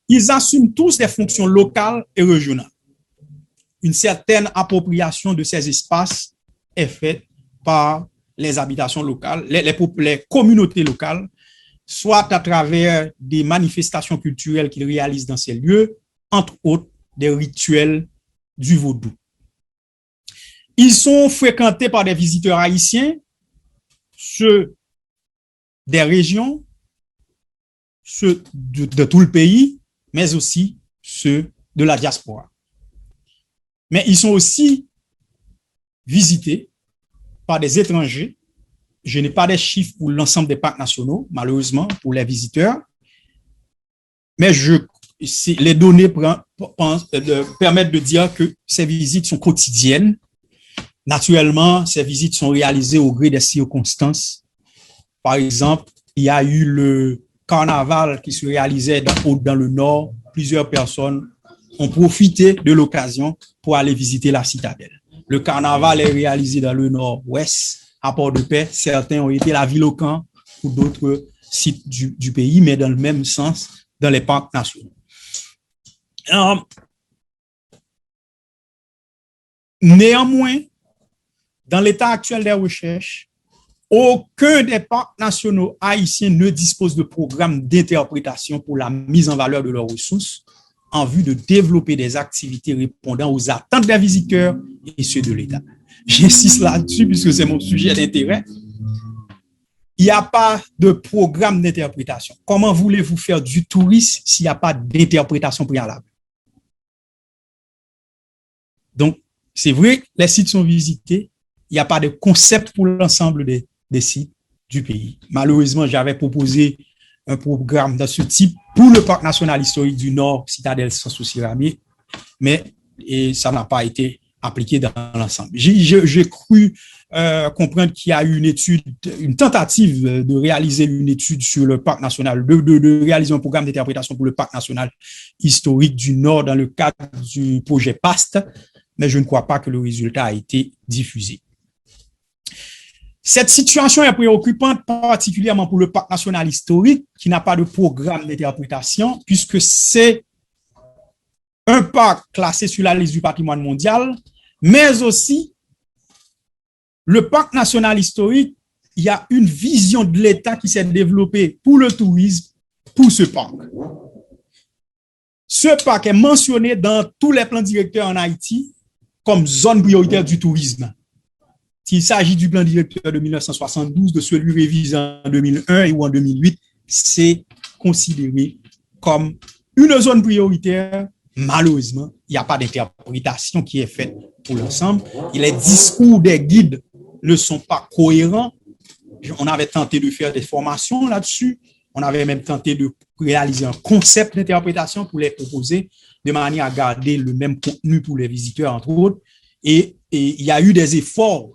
Ils assument tous des fonctions locales et régionales. Une certaine appropriation de ces espaces est faite par les habitations locales, les communautés locales, soit à travers des manifestations culturelles qu'ils réalisent dans ces lieux, entre autres des rituels du vaudou. Ils sont fréquentés par des visiteurs haïtiens, ceux des régions, ceux de tout le pays, mais aussi ceux de la diaspora. Mais ils sont aussi visités par des étrangers. Je n'ai pas des chiffres pour l'ensemble des parcs nationaux, malheureusement, pour les visiteurs. Mais les données permettent de dire que ces visites sont quotidiennes. Naturellement, ces visites sont réalisées au gré des circonstances. Par exemple, il y a eu le carnaval qui se réalisait dans le nord. Plusieurs personnes ont profité de l'occasion pour aller visiter la citadelle. Le carnaval est réalisé dans le nord-ouest, à Port-de-Paix. Certains ont été la Ville-au-Camp ou d'autres sites du pays, mais dans le même sens, dans les parcs nationaux. Néanmoins, dans l'état actuel des recherches, aucun des parcs nationaux haïtiens ne dispose de programme d'interprétation pour la mise en valeur de leurs ressources en vue de développer des activités répondant aux attentes des visiteurs et ceux de l'État. J'insiste là-dessus puisque c'est mon sujet d'intérêt. Il n'y a pas de programme d'interprétation. Comment voulez-vous faire du tourisme s'il n'y a pas d'interprétation préalable? Donc, c'est vrai, les sites sont visités. Il n'y a pas de concept pour l'ensemble des sites du pays. Malheureusement, j'avais proposé un programme de ce type pour le Parc national historique du Nord, Citadelle Sans-Souci-Ramier, mais ça n'a pas été appliqué dans l'ensemble. J'ai cru comprendre qu'il y a eu une tentative de réaliser une étude sur le Parc national, de réaliser un programme d'interprétation pour le Parc national historique du Nord dans le cadre du projet PAST, mais je ne crois pas que le résultat a été diffusé. Cette situation est préoccupante, particulièrement pour le Parc national historique, qui n'a pas de programme d'interprétation, puisque c'est un parc classé sur la liste du patrimoine mondial, mais aussi le Parc national historique, il y a une vision de l'État qui s'est développée pour le tourisme, pour ce parc. Ce parc est mentionné dans tous les plans directeurs en Haïti comme zone prioritaire du tourisme. S'il s'agit du plan directeur de 1972, de celui révisé en 2001 ou en 2008, c'est considéré comme une zone prioritaire. Malheureusement, il n'y a pas d'interprétation qui est faite pour l'ensemble. Et les discours des guides ne sont pas cohérents. On avait tenté de faire des formations là-dessus. On avait même tenté de réaliser un concept d'interprétation pour les proposer de manière à garder le même contenu pour les visiteurs, entre autres. Et il y a eu des efforts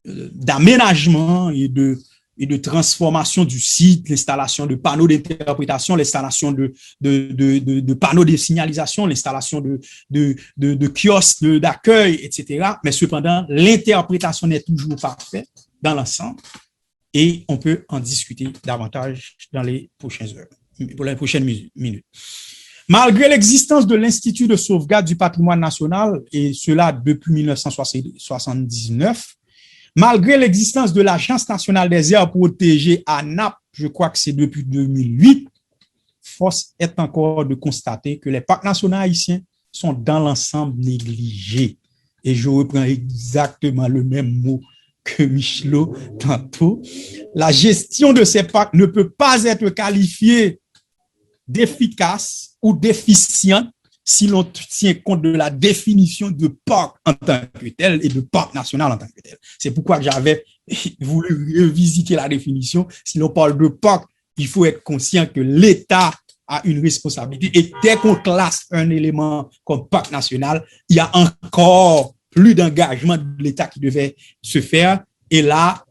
d'aménagement et de transformation du site, l'installation de panneaux d'interprétation, l'installation de panneaux de signalisation, l'installation de kiosques d'accueil, etc. Mais cependant, l'interprétation n'est toujours pas faite dans l'ensemble et on peut en discuter davantage dans les prochaines heures, pour les prochaines minutes. Malgré l'existence de l'Institut de sauvegarde du patrimoine national, et cela depuis 1979, malgré l'existence de l'Agence nationale des aires protégées, ANAP, je crois que c'est depuis 2008, force est encore de constater que les parcs nationaux haïtiens sont dans l'ensemble négligés. Et je reprends exactement le même mot que Michelot tantôt. La gestion de ces parcs ne peut pas être qualifiée d'efficace ou déficiente si l'on tient compte de la définition de parc en tant que tel et de parc national en tant que tel. C'est pourquoi j'avais voulu revisiter la définition. Si l'on parle de parc, il faut être conscient que l'État a une responsabilité. Et dès qu'on classe un élément comme parc national, il y a encore plus d'engagement de l'État qui devait se faire. Et là,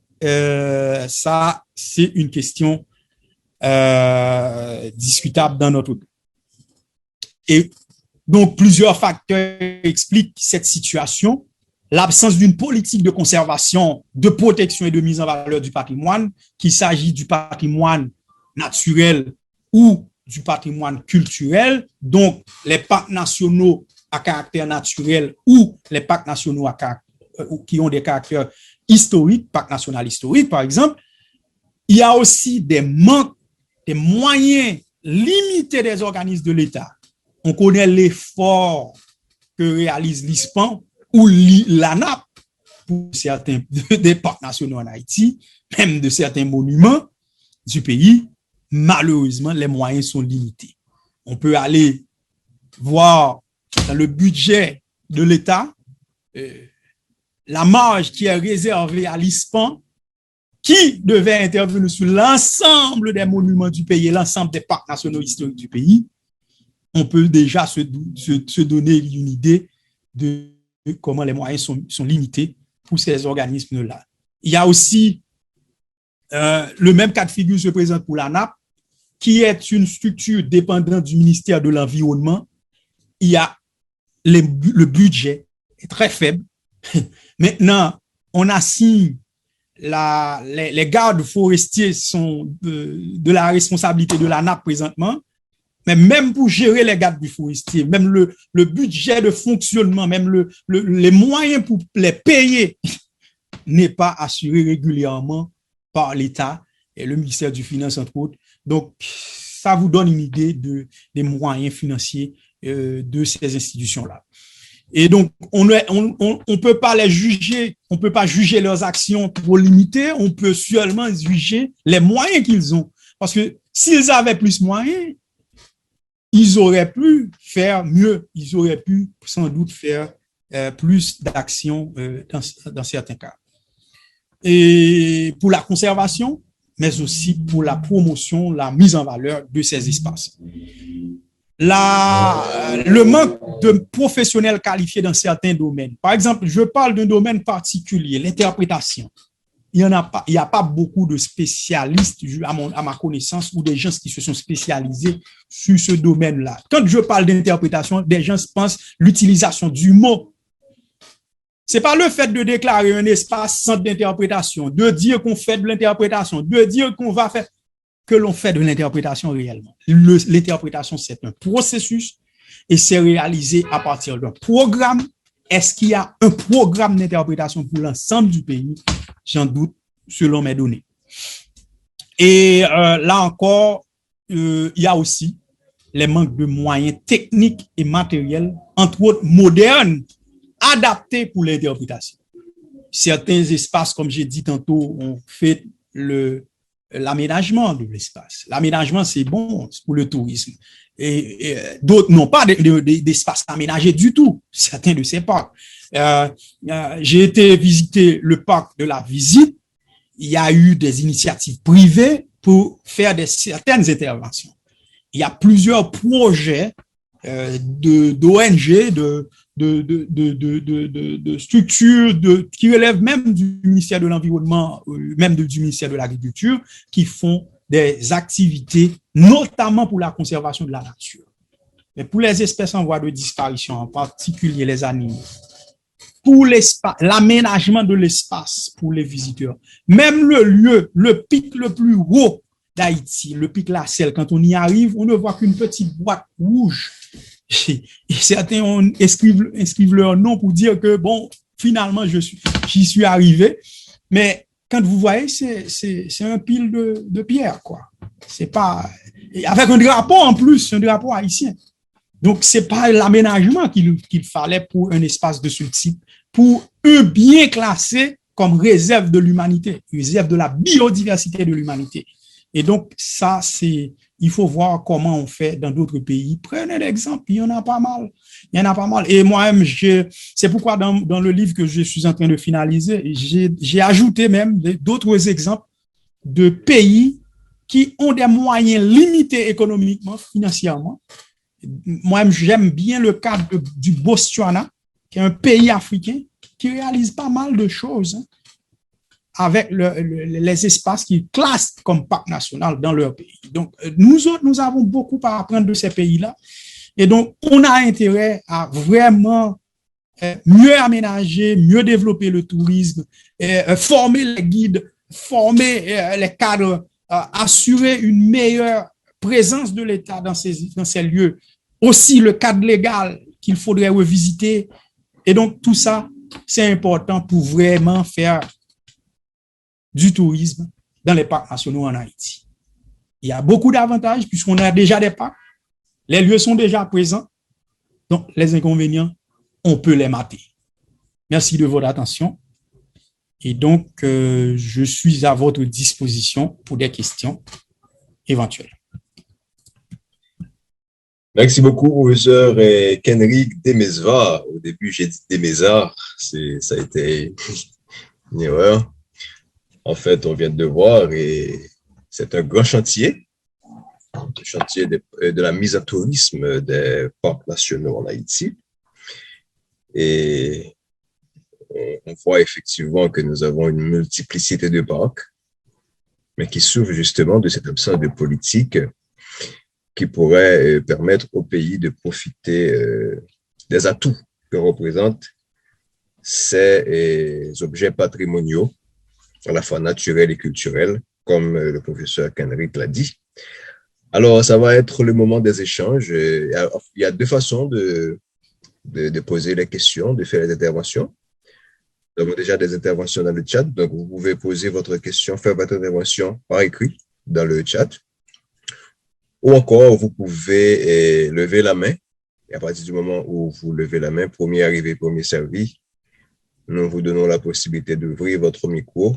ça, c'est une question discutable dans notre pays. Et donc, plusieurs facteurs expliquent cette situation. L'absence d'une politique de conservation, de protection et de mise en valeur du patrimoine, qu'il s'agit du patrimoine naturel ou du patrimoine culturel. Donc, les parcs nationaux à caractère naturel ou les parcs nationaux qui ont des caractères historiques, parc national historique par exemple. Il y a aussi des manques, des moyens limités des organismes de l'État. On connaît l'effort que réalise l'ISPAN ou l'ANAP pour certains des parcs nationaux en Haïti, même de certains monuments du pays. Malheureusement, les moyens sont limités. On peut aller voir dans le budget de l'État la marge qui est réservée à l'ISPAN qui devait intervenir sur l'ensemble des monuments du pays et l'ensemble des parcs nationaux historiques du pays. On peut déjà se donner une idée de comment les moyens sont limités pour ces organismes-là. Il y a aussi le même cas de figure se présente pour l'ANAP, qui est une structure dépendante du ministère de l'Environnement. Il y a le budget est très faible. Maintenant, on assigne les gardes forestiers sont de la responsabilité de l'ANAP présentement. Mais même pour gérer les gardes forestiers, même le budget de fonctionnement, même les moyens pour les payer n'est pas assuré régulièrement par l'État et le ministère du Finance, entre autres. Donc, ça vous donne une idée des moyens financiers de ces institutions-là. Et donc, on peut pas les juger, on peut pas juger leurs actions trop limitées, on peut seulement juger les moyens qu'ils ont. Parce que s'ils avaient plus de moyens, ils auraient pu faire mieux, ils auraient pu sans doute faire plus d'actions dans certains cas. Et pour la conservation, mais aussi pour la promotion, la mise en valeur de ces espaces. Le manque de professionnels qualifiés dans certains domaines. Par exemple, je parle d'un domaine particulier, l'interprétation. Il n'y a pas beaucoup de spécialistes, à ma connaissance, ou des gens qui se sont spécialisés sur ce domaine-là. Quand je parle d'interprétation, des gens pensent l'utilisation du mot. C'est pas le fait de déclarer un espace centre d'interprétation, de dire qu'on fait de l'interprétation, de dire qu'on va faire, que l'on fait de l'interprétation réellement. L'interprétation, c'est un processus et c'est réalisé à partir d'un programme. Est-ce qu'il y a un programme d'interprétation pour l'ensemble du pays? J'en doute, selon mes données. Et là encore, il y a aussi les manques de moyens techniques et matériels, entre autres modernes, adaptés pour l'interprétation. Certains espaces, comme j'ai dit tantôt, ont fait l'aménagement de l'espace. L'aménagement, c'est bon pour le tourisme. Et d'autres n'ont pas d'espace aménagé du tout, certains de ces parcs. J'ai été visiter le parc de la Visite. Il y a eu des initiatives privées pour faire certaines interventions. Il y a plusieurs projets d'ONG, de structures qui relèvent même du ministère de l'Environnement, même du ministère de l'Agriculture, qui font des activités, notamment pour la conservation de la nature. Mais pour les espèces en voie de disparition, en particulier les animaux, pour l'espace, l'aménagement de l'espace pour les visiteurs, même le pic le plus haut d'Haïti, le pic La Selle, quand on y arrive, on ne voit qu'une petite boîte rouge. Et certains inscrivent leur nom pour dire que, bon, finalement, j'y suis arrivé. Mais quand vous voyez, c'est un pile de pierre, quoi. C'est pas, Et avec un drapeau en plus, un drapeau haïtien. Donc, c'est pas l'aménagement qu'il fallait pour un espace de ce type, pour un bien classé comme réserve de l'humanité, réserve de la biodiversité de l'humanité. Et donc, ça, il faut voir comment on fait dans d'autres pays. Prenez l'exemple, il y en a pas mal. Il y en a pas mal. Et moi-même, c'est pourquoi dans le livre que je suis en train de finaliser, j'ai ajouté même d'autres exemples de pays qui ont des moyens limités économiquement, financièrement. Moi-même, j'aime bien le cas du Botswana, qui est un pays africain qui réalise pas mal de choses avec les espaces qu'ils classent comme parc national dans leur pays. Donc, nous autres, nous avons beaucoup à apprendre de ces pays-là. Et donc, on a intérêt à vraiment mieux aménager, mieux développer le tourisme, former les guides, former les cadres, assurer une meilleure présence de l'État dans ces lieux. Aussi, le cadre légal qu'il faudrait revisiter. Et donc, tout ça, c'est important pour vraiment faire du tourisme dans les parcs nationaux en Haïti. Il y a beaucoup d'avantages puisqu'on a déjà des parcs, les lieux sont déjà présents, donc les inconvénients, on peut les mater. Merci de votre attention. Et donc, je suis à votre disposition pour des questions éventuelles. Merci beaucoup, professeur Kenrick Demesva. Au début, j'ai dit Demesar. Ça a été une erreur. En fait, on vient de voir et c'est un grand chantier, le chantier de la mise en tourisme des parcs nationaux en Haïti. Et on voit effectivement que nous avons une multiplicité de parcs, mais qui souffrent justement de cette absence de politique qui pourrait permettre au pays de profiter des atouts que représentent ces objets patrimoniaux, à la fois naturels et culturels, comme le professeur Kenrick l'a dit. Alors, ça va être le moment des échanges. Il y a deux façons de poser les questions, de faire les interventions. Nous avons déjà des interventions dans le chat, donc vous pouvez poser votre question, faire votre intervention par écrit dans le chat. Ou encore, vous pouvez lever la main. Et à partir du moment où vous levez la main, premier arrivé, premier servi, nous vous donnons la possibilité d'ouvrir votre micro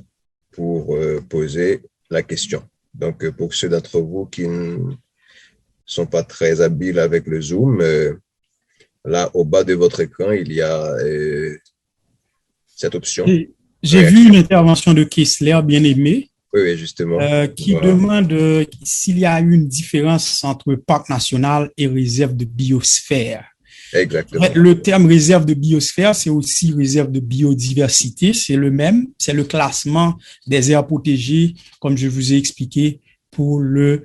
pour poser la question. Donc, pour ceux d'entre vous qui ne sont pas très habiles avec le Zoom, là, au bas de votre écran, il y a cette option. J'ai vu une intervention de Kessler, bien aimé, oui, justement. Qui demande s'il y a une différence entre parc national et réserve de biosphère. Exactement. Le terme réserve de biosphère, c'est aussi réserve de biodiversité, c'est le même, c'est le classement des aires protégées, comme je vous ai expliqué, pour le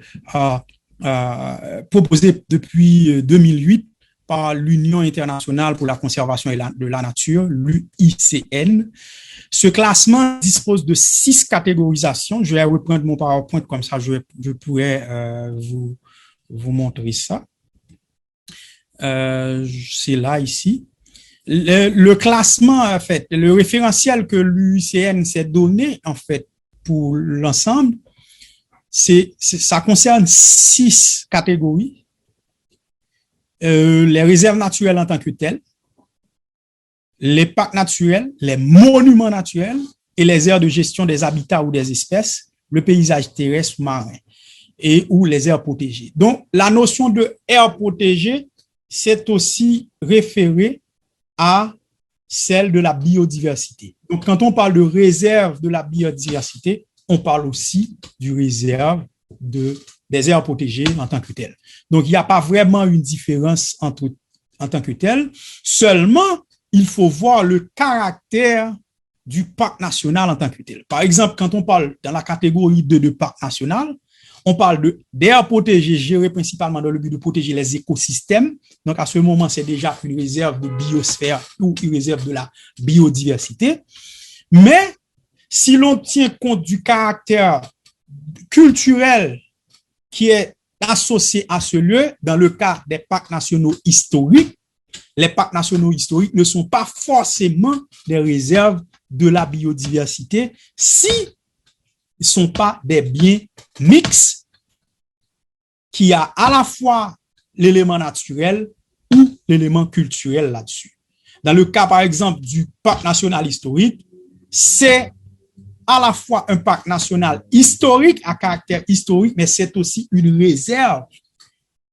proposé depuis 2008 par l'Union internationale pour la conservation de la nature, l'UICN. Ce classement dispose de 6 catégorisations. Je vais reprendre mon PowerPoint, comme ça je pourrais vous montrer ça. C'est là, ici. Le classement, en fait, le référentiel que l'UICN s'est donné, en fait, pour l'ensemble, ça concerne 6 catégories. Les réserves naturelles en tant que telles, les parcs naturels, les monuments naturels et les aires de gestion des habitats ou des espèces, le paysage terrestre marin et ou les aires protégées. Donc, la notion de aires protégées, c'est aussi référé à celle de la biodiversité. Donc, quand on parle de réserve de la biodiversité, on parle aussi du réserve des aires protégées en tant que telles. Donc, il n'y a pas vraiment une différence en tant que telle. Seulement, il faut voir le caractère du parc national en tant que tel. Par exemple, quand on parle dans la catégorie 2 de parc national, on parle d'aires protégées gérées principalement dans le but de protéger les écosystèmes. Donc, à ce moment, c'est déjà une réserve de biosphère ou une réserve de la biodiversité. Mais, si l'on tient compte du caractère culturel qui est associé à ce lieu, dans le cas des parcs nationaux historiques, les parcs nationaux historiques ne sont pas forcément des réserves de la biodiversité si ils ne sont pas des biens mixtes qui a à la fois l'élément naturel ou l'élément culturel là-dessus. Dans le cas, par exemple, du parc national historique, c'est à la fois un parc national historique à caractère historique, mais c'est aussi une réserve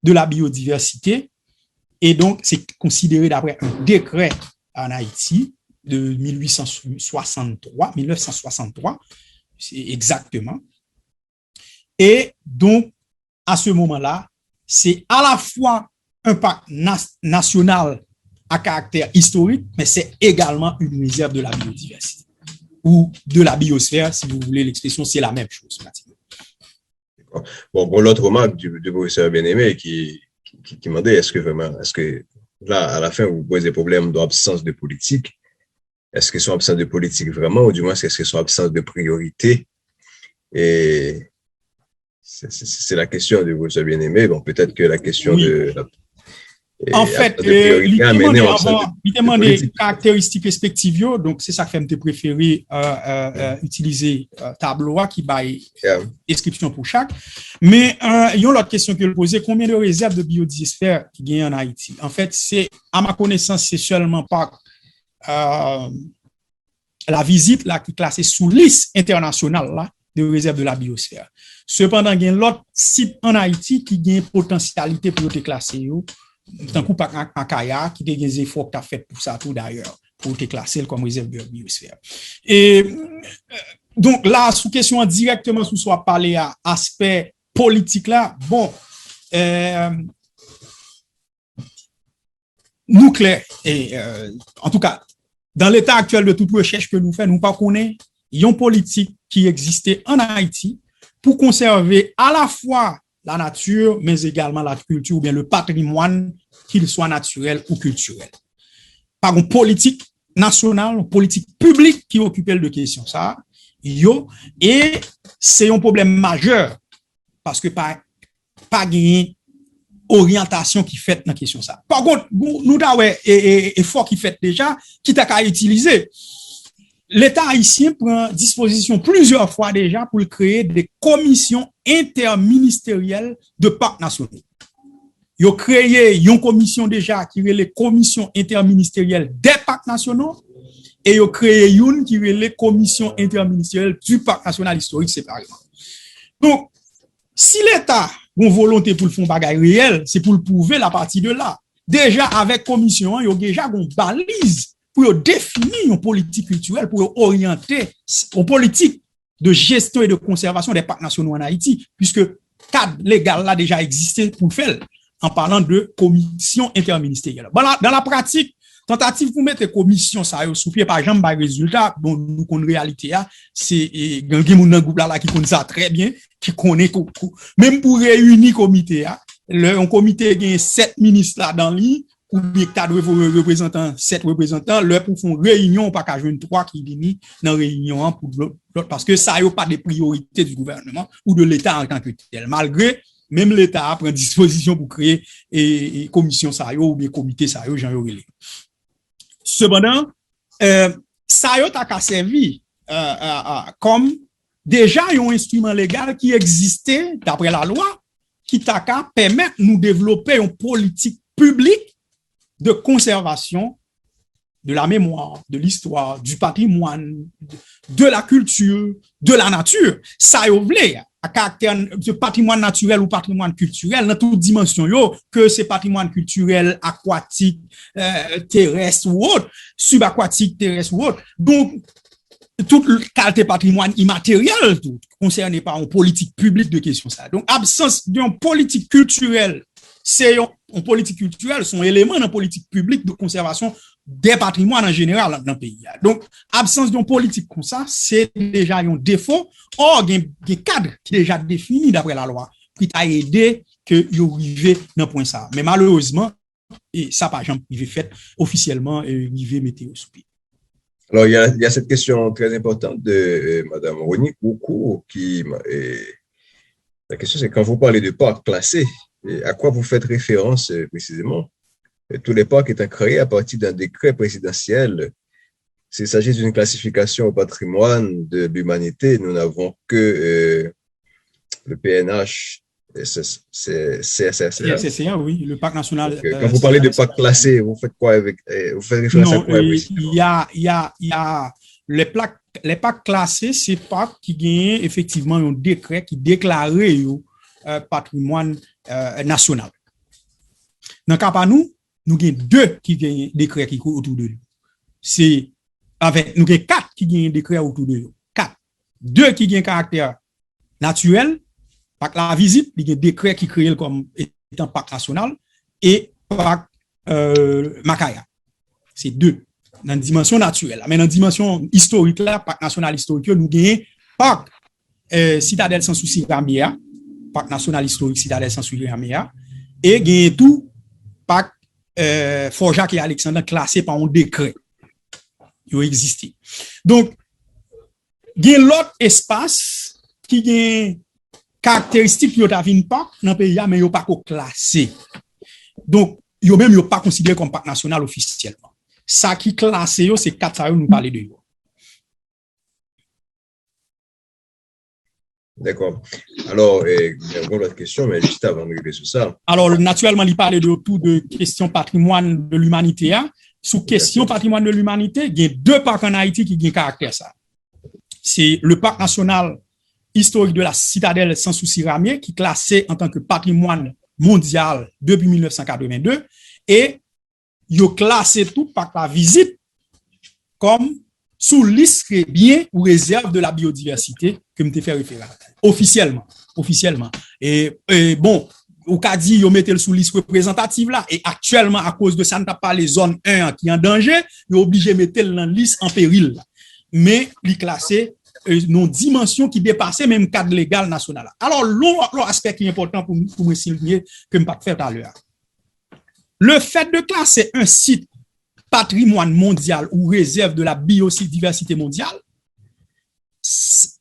de la biodiversité. Et donc, c'est considéré d'après un décret en Haïti de 1963, c'est exactement. Et donc, à ce moment-là, c'est à la fois un parc national à caractère historique, mais c'est également une réserve de la biodiversité ou de la biosphère, si vous voulez l'expression, c'est la même chose pratiquement. Bon, pour l'autre remarque du professeur Bien-Aimé qui demandait est-ce que là, à la fin, vous posez des problèmes d'absence de politique. Est-ce qu'ils sont absents de politique vraiment, ou du moins, est-ce qu'ils sont absents de priorité? Et c'est la question du professeur Bien-Aimé. Bon, peut-être que la question oui. En fait, il demande des caractéristiques respectives, donc c'est ça que je préféré utiliser tableau qui baille description pour chaque. Mais il y a l'autre question que je posais, combien de réserves de biodiversité qui gagnent en Haïti? En fait, c'est à ma connaissance, c'est seulement pas la visite là qui est classée sous liste internationale là de réserve de la biosphère. Cependant, il y a l'autre site en Haïti qui gagne potentialité pour être classé. Tant coup par Akaya qui a des efforts que tu as fait pour ça tout d'ailleurs pour te classer comme réserve de biosphère. Et donc là sous question directement sous soit parler à aspect politique là, bon nous clair et en tout cas dans l'état actuel de toute recherche que nous faisons, nous pas connaît une politique qui existait en Haïti pour conserver à la fois la nature, mais également la culture ou bien le patrimoine, qu'il soit naturel ou culturel. Par une politique nationale, une politique publique qui occupe de questions ça, et c'est un problème majeur parce que pas gain orientation qui fait dans question ça. Par contre, nous avons effort qui fait déjà, qui t'a qu'à utiliser. L'État haïtien prend disposition plusieurs fois déjà pour créer des commissions interministérielles de parcs nationaux. Ils ont créé une commission déjà qui est les commissions interministérielles des parcs nationaux et ils ont créé une qui est les commissions interministérielles du parc national historique séparément. Donc, si l'État a une volonté pour le fond bagaille réel, c'est pour le prouver la partie de là. Déjà, avec commission, il y a déjà une balise pour définir une politique culturelle, pour orienter une politique de gestion et de conservation des parcs nationaux en Haïti, puisque cadre légal là déjà existé pour le faire, en parlant de commission interministérielle. Bon, dans la pratique, tentative pour mettre commission ça sous pied par jamais résultat, bon nous connaissons réalité c'est quelqu'un dans groupe là qui connaît ça très bien, qui connaît même pour réunir comité un comité gagne 7 ministres là dans lui ou bien cadre représentants 7 représentants leur pour font réunion pas qu'à joindre 3 qui viennent dans réunion pour l'autre parce que ça y a pas de priorité du gouvernement ou de l'état en tant que tel malgré même l'État prend disposition pour créer et commission ça ou bien comité ça Jean Yorelé. Cependant, ça a servi comme déjà un instrument légal qui existait d'après la loi qui t'a permettre nous développer une politique publique de conservation de la mémoire, de l'histoire, du patrimoine, de la culture, de la nature. Ça a ouvert à caractère de patrimoine naturel ou patrimoine culturel dans toute dimension, que c'est patrimoine culturel, aquatique, terrestre ou autre, subaquatique, terrestre ou autre. Donc, toute qualité patrimoine immatériel, tout, concerné par une politique publique de question ça. Donc, absence d'une politique culturelle, c'est une politique culturelle, son élément dans la politique publique de conservation des patrimoines en général dans le pays. Donc, absence d'une politique comme ça, c'est déjà un défaut. Or, il y a des cadres qui sont déjà définis d'après la loi qui t'a aidé que vous arrivez dans point ça. Mais malheureusement, et ça par exemple, il est fait officiellement et il est météo sous pied. Alors, il y a cette question très importante de Madame Ronique Oukou qui la question c'est quand vous parlez de parcs classés, à quoi vous faites référence précisément? Tous les parcs étant créés à partir d'un décret présidentiel. S'il s'agit d'une classification au patrimoine de l'humanité, nous n'avons que le PNH C'est CSSR. CSSR, oui, le parc national. Quand vous parlez de parc classé, vous faites quoi avec, vous faites référence à Non, quoi il y a les parcs classés, c'est parcs qui gagnent effectivement un décret qui déclare patrimoine national. Dans le cas par nous avons deux qui gagnent décret qui courent autour de nous. C'est avec nous avons quatre qui gagnent décret autour de nous. Quatre. Deux qui gagnent caractère naturel, parc la visite, il y a des décrets qui créent comme étant parc national et parc Macaya. C'est deux dans la dimension naturelle. Mais dans la dimension historique là, parc national historique, nous gagnons parc Citadelle sans souci Ramia, parc national historique Citadelle sans souci Ramia, et gagnons tout parc Fort-Jacques et Alexandre classé par un décret. Il a existé. Donc, il y a l'autre espace qui gagne caractéristiques qui ont un parc dans le pays, mais ils n'ont pas classé. Donc, ils n'ont pas considéré comme parc national officiellement. Ça qui est classé, c'est quatre ça, nous parler de eux. D'accord. Alors, il y a encore d'autres questions, mais juste avant de répéter sur ça. Alors, naturellement, il parlait de tout de questions patrimoine de l'humanité. Sous question patrimoine de l'humanité, il y a deux parcs en Haïti qui ont caractère ça. C'est le parc national historique de la citadelle sans souci Ramier, qui est classé en tant que patrimoine mondial depuis 1982, et il a classé tout par la visite comme sous liste bien ou réserve de la biodiversité que me fait référence officiellement. Et bon, au cas dit, ils mettent le sous liste représentative là, et actuellement, à cause de ça, ne pas les zones 1 qui est en danger, ils sont obligés de mettre dans la liste en péril. Mais il classé non dimension qui dépassait même cadre légal national. Alors, l'autre aspect qui est important pour me souligner que je ne pas faire tout à l'heure. Le fait de classer un site patrimoine mondial ou réserve de la biodiversité mondiale,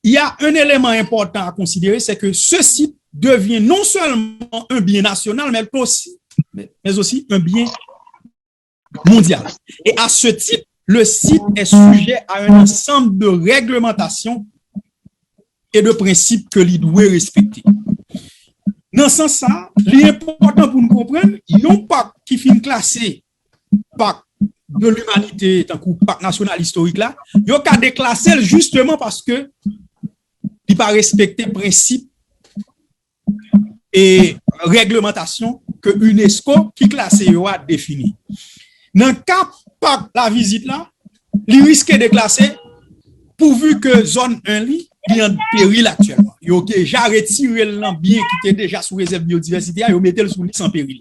il y a un élément important à considérer, c'est que ce site devient non seulement un bien national, mais aussi un bien mondial. Et à ce titre, le site est sujet à un ensemble de réglementations et de principes que l'on doit respecter. Dans ce sens-là, l'important pour nous comprendre, il n'y a pas qui finit classé parc de l'humanité, tant que parc national historique là, il y a qu'à déclasser justement parce que il pas respecter principes et réglementations que l'UNESCO qui classe a défini. Dans le cas par la visite là, il risque de classer pourvu que zone 1 li est en péril actuellement. Il a déjà retiré le bien qui était déjà sous réserve biodiversité, il a mis le sous liste en péril.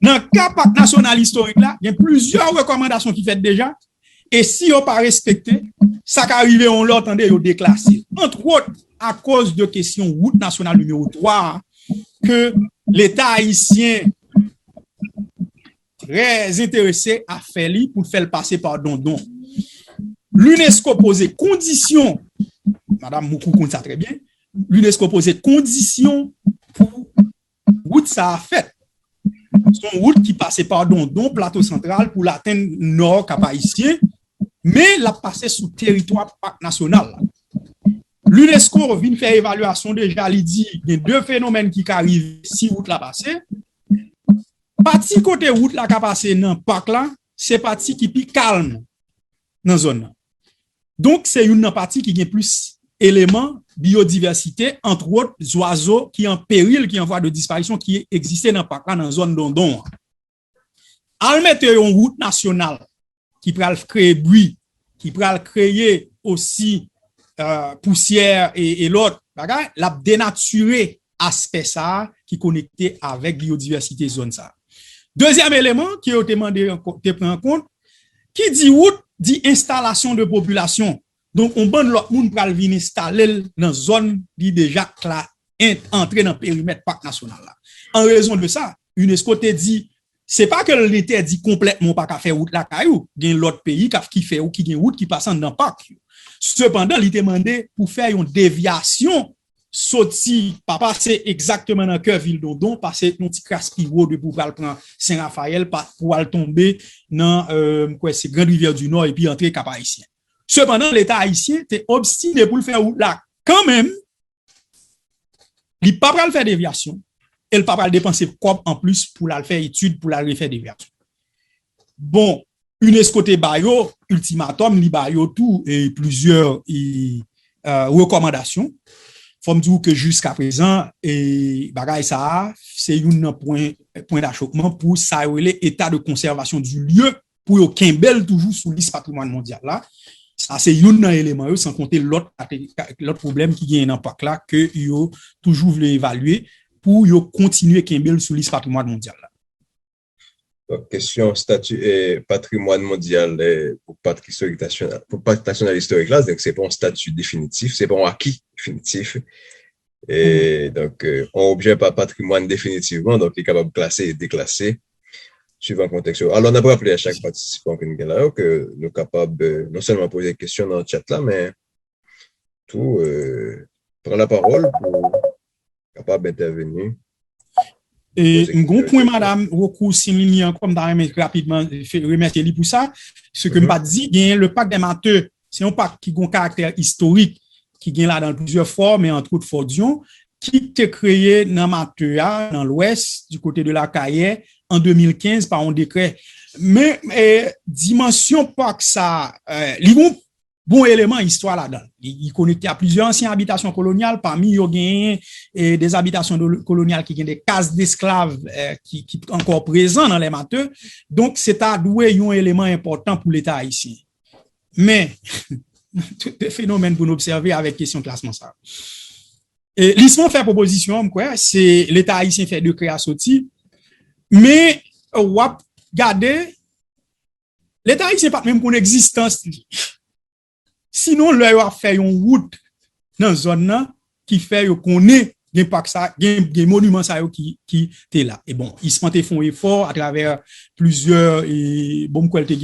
Dans le cas parc national historique là, il y a plusieurs recommandations qui fait déjà, et si on pas respecté, ça qui arrive on l'entendait yo déclassé. Entre autres à cause de questions route nationale numéro 3 que l'État haïtien très intéressé à faire pour faire passer par Dondon. L'UNESCO posait conditions, Madame Moukou compte ça très bien, l'UNESCO posait conditions pour route ça a fait. Son route qui passait par Dondon, plateau central, pour l'atteindre nord cap-haïtien, mais la passé sous territoire parc national. L'UNESCO vient faire évaluation déjà, il dit il y a deux phénomènes qui arrivent si route la passé. Parti côté route la qui passé dans le parc là, c'est parti qui plus calme dans la zone. Donc c'est une partie qui a plus éléments biodiversité, entre autres oiseaux qui en péril, qui en voie de disparition, qui existaient dans le parc là, dans la zone Dondon. Al mettre une route nationale qui peut créer bruit, qui peut créer aussi poussière et l'autre, la dénaturer aspect ça qui connecté avec biodiversité zone ça. Deuxième élément qui est demandé de prendre en compte, qui dit route, dit installation de population. Donc, on bande l'autre monde pour venir installer dans zone qui déjà entré dans le périmètre parc national là. En raison de ça, UNESCO te dit, c'est pas que l'État dit complètement pas qu'à faire route la caillou, il y a l'autre pays qui fait ou qui gagne route qui passe dans le parc. Cependant, il demandé pour faire une déviation sorti pas passer exactement dans cœur ville Dondon, passer un petit crasse-pivot de pour prendre Saint-Raphaël pour aller tomber dans quoi c'est Grande Rivière du Nord et puis entrer Cap Haïtien. Cependant, l'État haïtien était obstiné pour le faire là quand même. il pas pral faire déviation, et il pas pral dépenser quoi en plus pour la faire étude, pour la refaire déviation. Bon, UNESCO te bayo, ultimatum, li bayo tout, et plusieurs recommandations. Faut me dire que jusqu'à présent, et bagay ça, c'est un point d'achoppement pour ça l'état de conservation du lieu, pour yo kembel toujours sous liste patrimoine mondial là. Ça, c'est un élément, sans compter l'autre problème qui vient dans parc là, que yo toujours voulu évaluer pour yo continuer kembel sous liste patrimoine mondial là. Donc, question statut et patrimoine mondial pour parc national historique là, donc c'est pas un statut définitif, c'est pas un acquis définitif. Et donc, on objet par patrimoine définitivement, donc il est capable de classer et déclasser suivant le contexte. Alors, on a pas rappelé à chaque participant que nous avons que nous sommes capables non seulement poser des questions dans le chat là, mais tout prendre la parole pour capable d'intervenir. Et un bon point, madame, Roku Simini, comme dans rapidement, remercier pour ça. Ce que m'a dit, le pacte des matheux, c'est un pacte qui a un caractère historique, qui vient là dans plusieurs formes, mais entre autres Fordion, qui était créé dans matheux, dans l'ouest, du côté de la Caille, en 2015 par un décret. Mais, dimension pacte ça, bon élément histoire là-dedans. Il connecte à plusieurs anciennes habitations coloniales. Parmi eux, il y a des habitations coloniales qui ont des cases d'esclaves qui sont encore présents dans les matheux. Donc, c'est à douer un élément important pour l'État haïtien. Mais, tout le phénomène pour nous observer avec question de classement ça. Et l'ISMON fait proposition, quoi, c'est l'État haïtien fait de créer à sorti. Mais, regardez, l'État haïtien pas même pour l'existence. Sinon, leur a fait une route dans la zone qui fait qu'on est des monuments qui étaient là. Et bon, ils se font effort à travers plusieurs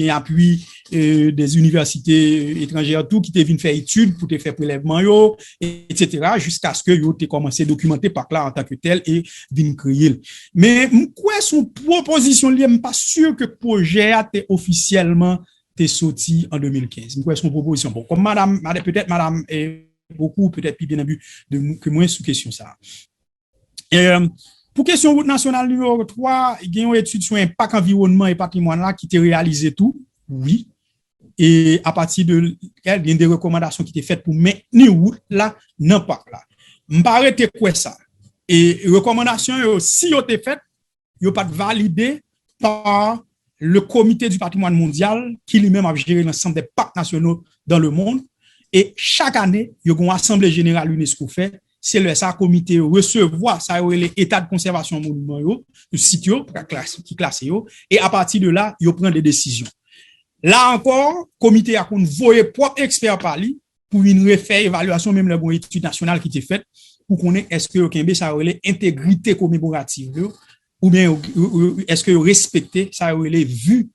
appui des universités étrangères, tout qui te viennent faire études pour te faire prélèvement, etc., jusqu'à ce que yo te commencé à documenter par là en tant que tel et viennent créer. Mais, quoi son proposition, je ne suis pas sûr que le projet a été officiellement t'es sorti en 2015. Quoi son proposition? Bon, comme peut-être madame est beaucoup, peut-être plus bien que moi sous question ça. Pour question route nationale numéro 3, il y a une étude sur impact environnement et patrimoine là qui t'est réalisé tout. Oui. Et à partir de il y a des recommandations qui étaient faites pour maintenir route là, non pas là. M'arrêter quoi ça? Et recommandations, si yo t'es faites, yo pas validé par le comité du patrimoine mondial qui lui-même a géré l'ensemble des parcs nationaux dans le monde. Et chaque année, il y a une assemblée générale UNESCO fait, c'est le comité recevoir ça les états de conservation monument le site qui classé et à partir de là, il prend des décisions. Là encore, comité a convoyé propre expert par lui pour une refaire évaluation même la bonne étude nationale qui était faite pour connaître est-ce que Kembe ça relève intégrité commémorative ou bien est-ce que respecter ça relève vue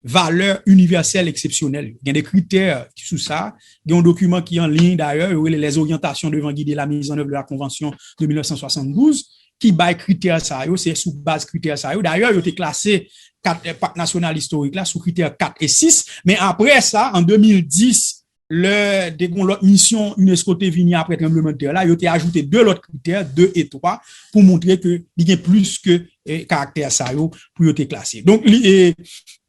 valeur universelle exceptionnelle. Il y a des critères sous ça. Il y a un document qui est en ligne d'ailleurs, les orientations devant guider la mise en œuvre de la Convention de 1972, qui baille critères ça, c'est sous base critères ça. D'ailleurs, il a été classé 4 parcs nationaux historiques là sous critères 4 et 6, mais après ça, en 2010, l'autre mission UNESCO te venu après tremblement de terre là, il a été ajouté 2 autres critères, 2 et 3, pour montrer que il y a plus que caractère ça pour être classé. Donc,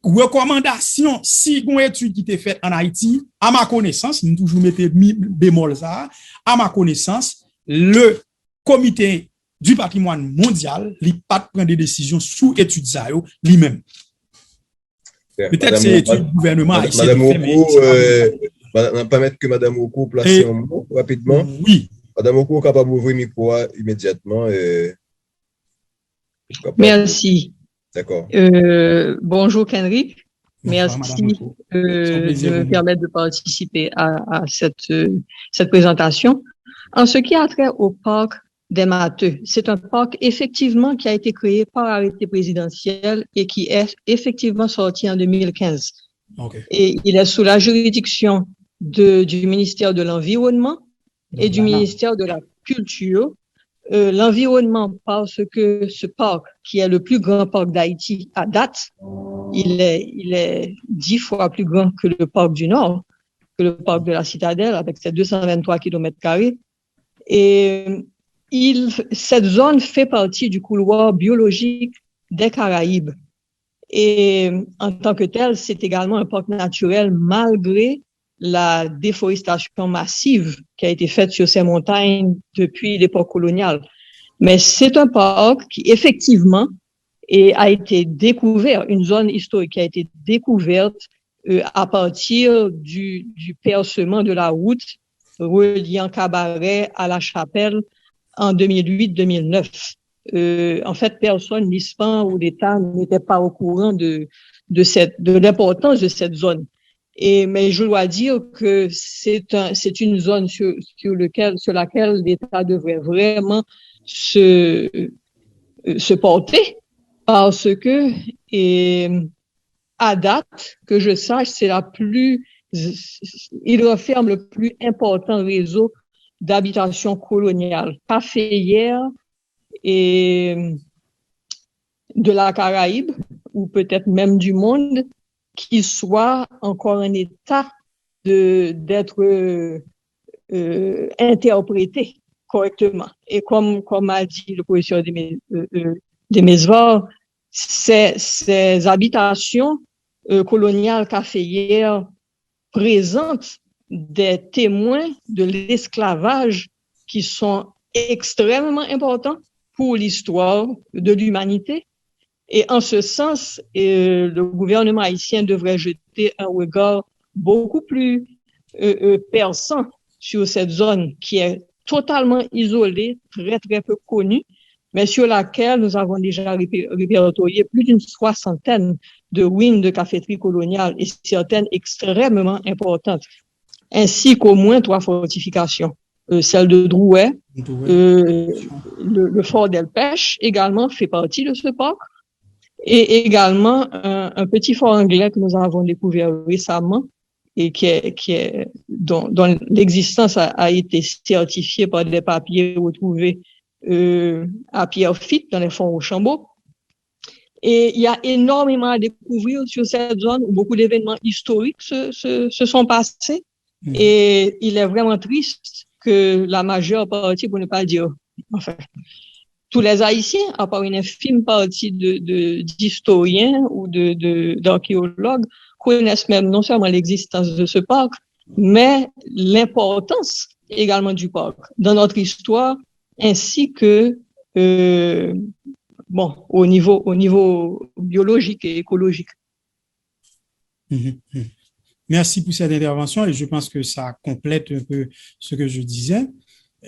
recommandation, si une étude qui était faite en Haïti, à ma connaissance, nous toujours mettons bémol ça, à ma connaissance, le comité du patrimoine mondial, il pas prendre des décisions sous étude ça lui-même. Peut-être c'est étude du gouvernement haïtien. Madame Oko, permettre que Madame Oko place un mot rapidement. Oui. Madame Oko capable d'ouvrir le micro immédiatement. Merci. D'accord. Bonjour Kenrick. Merci de me permettre de participer à cette présentation. En ce qui a trait au parc des Matheux, c'est un parc effectivement qui a été créé par arrêté présidentiel et qui est effectivement sorti en 2015. Okay. Et il est sous la juridiction du ministère de l'Environnement et du ministère de la Culture. L'environnement, parce que ce parc, qui est le plus grand parc d'Haïti à date, il est 10 fois plus grand que le parc du Nord, que le parc de la Citadelle, avec ses 223 km². Et cette zone fait partie du couloir biologique des Caraïbes. Et en tant que tel, c'est également un parc naturel malgré la déforestation massive qui a été faite sur ces montagnes depuis l'époque coloniale. Mais c'est un parc qui, effectivement, a été découvert, une zone historique qui a été découverte à partir du percement de la route reliant Cabaret à La Chapelle en 2008-2009. En fait, personne, l'ISPAN ou l'État n'était pas au courant de l'importance de cette zone. Mais je dois dire que c'est une zone sur laquelle l'État devrait vraiment se porter, parce que, à date, que je sache, il referme le plus important réseau d'habitation coloniale, caféière et de la Caraïbe, ou peut-être même du monde, qui soit encore en état d'être interprété correctement. Et comme a dit le professeur Demesvar, ces habitations coloniales caféières présentent des témoins de l'esclavage qui sont extrêmement importants pour l'histoire de l'humanité. Et en ce sens, le gouvernement haïtien devrait jeter un regard beaucoup plus perçant sur cette zone qui est totalement isolée, très très peu connue, mais sur laquelle nous avons déjà répertorié plus d'une 60aine de ruines de caféteries coloniales et certaines extrêmement importantes, ainsi qu'au moins 3 fortifications. Celle de Drouet, le fort d'El-Pêche également fait partie de ce parc, et également un petit fort anglais que nous avons découvert récemment et dont l'existence a été certifiée par des papiers retrouvés à Pierrefitte dans les fonds Rochambeau. Et il y a énormément à découvrir sur cette zone où beaucoup d'événements historiques se sont passés. Et il est vraiment triste que la majeure partie, pour ne pas dire, enfin, tous les Haïtiens, à part une infime partie d'historiens ou d'archéologues, connaissent même non seulement l'existence de ce parc, mais l'importance également du parc dans notre histoire, ainsi que au niveau biologique et écologique. Merci pour cette intervention et je pense que ça complète un peu ce que je disais.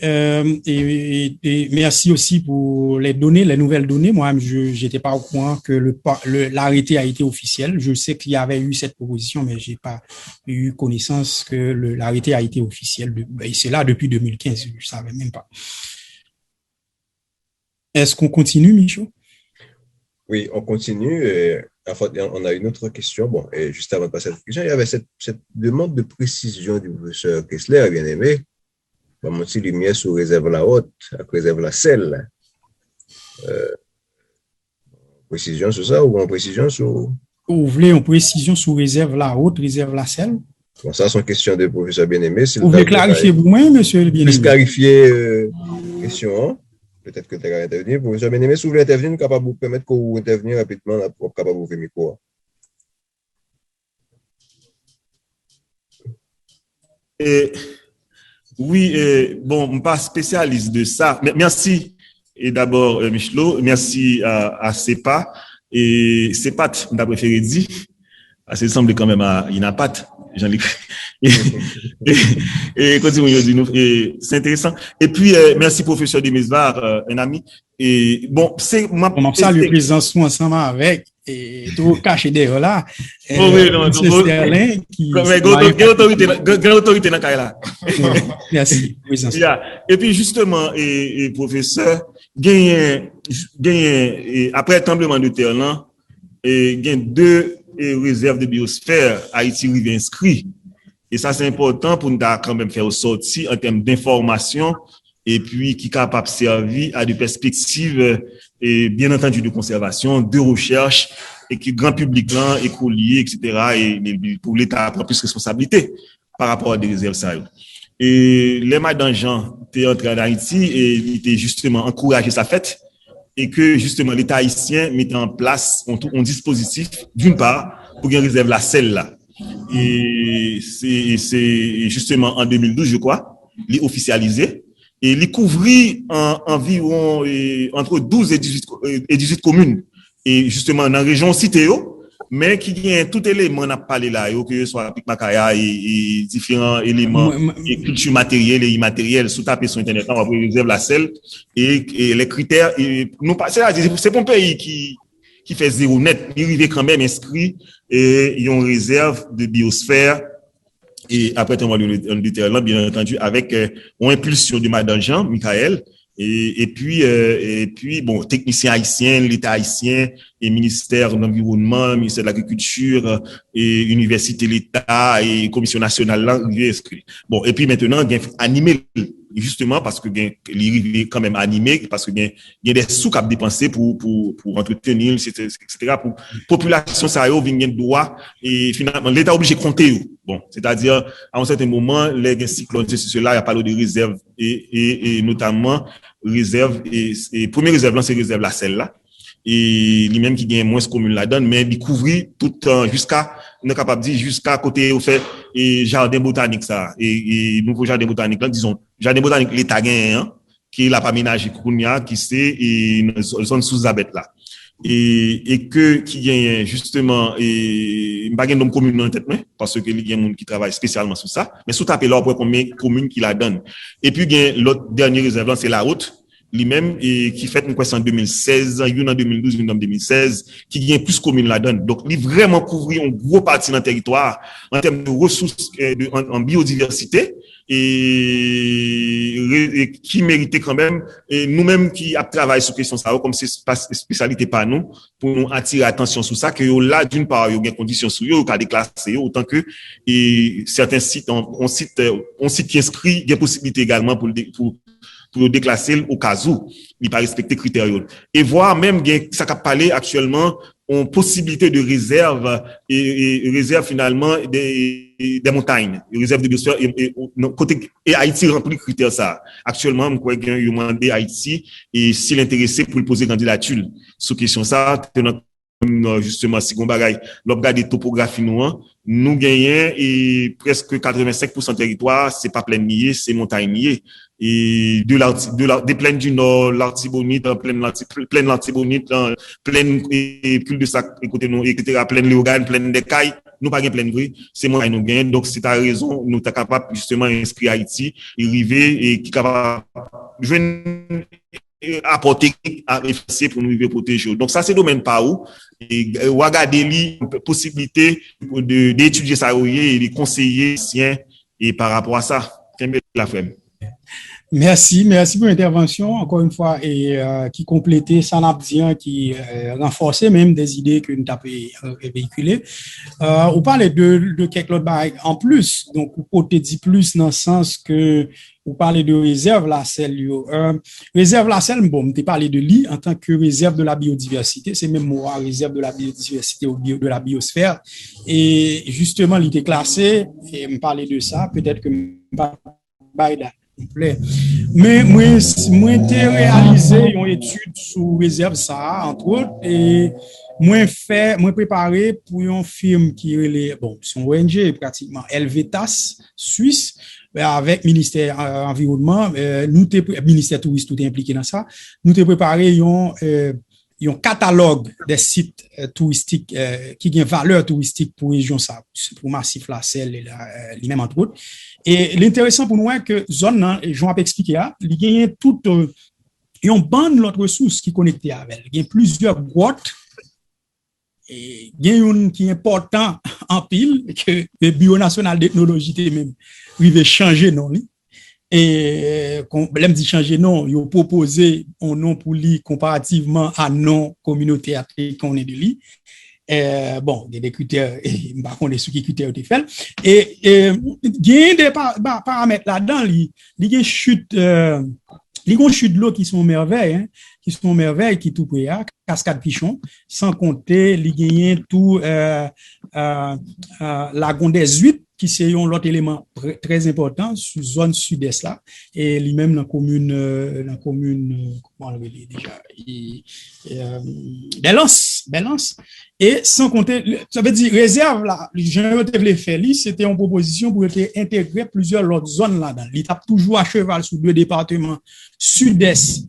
Et merci aussi pour les nouvelles données. Moi, je n'étais pas au courant que l'arrêté a été officiel. Je sais qu'il y avait eu cette proposition, mais j'ai pas eu connaissance que l'arrêté a été officiel. Et c'est là depuis 2015. Je savais même pas. Est-ce qu'on continue, Michaud? Oui, on continue. En fait, on a une autre question. Bon, et juste avant de passer à cette question, il y avait cette demande de précision du professeur Kessler, bien aimé. On va monter lumière sur réserve la haute, après réserve la selle. Précision sur ça ou en précision sur. Vous voulez en précision sur réserve la haute, réserve la selle? Bon, ça, c'est une question de professeur bien-aimé. Vous voulez clarifier vous-même, monsieur le bien-aimé? Plus clarifier question. Peut-être que tu as intervenir. Professeur bien-aimé, si vous voulez intervenir, nous sommes capables de vous permettre que vous intervenir rapidement, là, pour capable d'ouvrir le micro. Oui, bon, je ne suis pas spécialiste de ça. Mais merci. Et d'abord, Michelot, merci à CEPA. Et CEPAT, je préféré dire, parce qu'il semble quand même à INAPAT. Jean-Luc. Et continuez, c'est intéressant. Et puis, merci, professeur Demesvar, un ami. Et bon, c'est moi. Comment ça, le président sont ensemble avec, et tout caché derrière là. Oui, non, c'est Sterling qui. Mais grande autorité dans le cas là. Merci, président. Et puis, justement, et professeur, gagne, après le tremblement de terre là, et gagne 2 réserves de biosphère Haïti rive inscrit. Et ça, c'est important pour nous quand même faire sortir en termes d'information et puis qui est capable de servir à des perspectives et bien entendu de conservation, de recherche et qui grand public là, écolier, etc. Et pour l'État prend plus de responsabilité par rapport à des réserves ça. et les Madame Jean étaient entrés en Haïti et il était justement encouragé sa fête et que justement l'État haïtien mettait en place un dispositif d'une part pour qu'il réserve la selle là. Et c'est justement en 2012 je crois, il est officialisé et il couvrit environ entre 12 et 18 communes et justement dans la région cité mais qui gagne tout élément n'a parlé là que ce soit Macaya et différents éléments et culture matérielle et immatérielle sous taper sur internet on va réserver la selle et les critères et nous c'est pour un pays qui fait zéro net il arrive quand même inscrit et ils ont réserve de biosphère et après on va le terrain bien entendu avec une impulsion de Madame Jean Michael et puis bon technicien haïtien l'État haïtien et ministère de l'environnement ministère de l'agriculture et université l'État et commission nationale là inscrit bon et puis maintenant gain animé justement parce que gain il quand même animé parce que gain des sous cap dépenser pour entretenir etc. pour population ça yo vinn droit et finalement l'État obligé de compter bon c'est-à-dire à un certain moment les cyclones cela il y a parlé de réserve et notamment réserve et première réserve là c'est réserve la selle là et lui-même qui gagne moins commune là-dedans mais il couvrit tout jusqu'à on est capable de dire jusqu'à côté au fait et jardin botanique ça et nouveau jardin botanique là disons jardin botanique l'État gagne qui l'a pas ménagé Kounia qui c'est et zone sous Zabet là et que qui gagne justement et pas gagne nom commune en tête mais parce que il y a monde qui travaille spécialement sur ça mais sous taper là après combien commune qui la donne et puis gagne l'autre dernier réserve là c'est la route lui-même et qui fait une question en 2016 une en 2012 une en 2016 qui gagne plus commune la donne donc il vraiment couvrir un gros partie dans le territoire en termes de ressources en biodiversité et qui méritait quand même et nous-mêmes qui a travaillé sur question ça comme c'est spécialité pas nous pour nous attirer attention sur ça que là d'une part il y a des conditions sur eux qu'à déclasser autant que et certains sites on site qui inscrit des possibilités également pour déclasser au cas où il pas respecter critères et voir même ça qu'a parlé actuellement en possibilité de réserve et réserve finalement des montagnes réserve de biosphère et côté et Haïti remplit critères ça actuellement on croit qu'il y a demandé Haïti et s'il est intéressé pour poser candidature sur question ça justement si on bagaille l'obgade topographie nous gagnons et presque 85% territoire c'est pas plaine niée c'est montagne niée et des plaines du nord l'Artibonite plaine l'Artibonite plaine et cul de sac écoutez nous etc plaine Léogane plaine des Cailles nous pas gain plaine vrai c'est montagne nous gagnons donc c'est ta raison nous t'es capable justement inscrire Haïti et arriver et qui capable apporter à effacer pour nous vivre protéger. Donc ça c'est domaine par où et regarder li possibilité d'étudier ça et les conseiller siens et par rapport à ça la frère. Merci pour l'intervention encore une fois et qui complétait ça n'a bien qui renforçait même des idées que nous avons véhiculées. On parlait de quelques autres bails en plus donc on peut dire plus dans le sens que vous parlez de réserve la selle réserve la selle bon tu parlé de lui en tant que réserve de la biodiversité c'est même moi réserve de la biodiversité ou de la biosphère et justement il était classé et me parler de ça peut-être que mais moi t'ai réalisé une étude sur réserve ça entre autres et moi préparé pour une firme qui est bon son ONG pratiquement Helvetas Suisse avec ministère environnement ministère tourisme tout est impliqué dans ça nous t'ai préparé un catalogue des sites touristiques qui ont valeur touristique pour région ça pour Massif la Selle et les mêmes entre autres et l'intéressant pour nous est que zone je vais expliquer il y a toute une bande l'autre ressource qui connectée avec il y a plusieurs grottes et il y a une qui est important en pile que le Bureau national d'ethnologie même il changer non et quand l'aime dit changer non il a proposé un nom pour lui comparativement à non communautaire qu'on est de lui bon il y a des critères et par contre les qui critères été fait et il y a des paramètres là-dedans il y a chute de l'eau qui sont merveilles qui tout près cascade Pichon sans compter il y a tout lagon des Huîtres qui c'est un autre élément très important sur zone sud-est là et lui-même dans commune comment on l'appelle déjà Belance et sans compter ça veut dire réserve là je voulais faire c'était une proposition pour intégrer plusieurs autres zones là-dedans l'étape toujours à cheval sur deux départements sud-est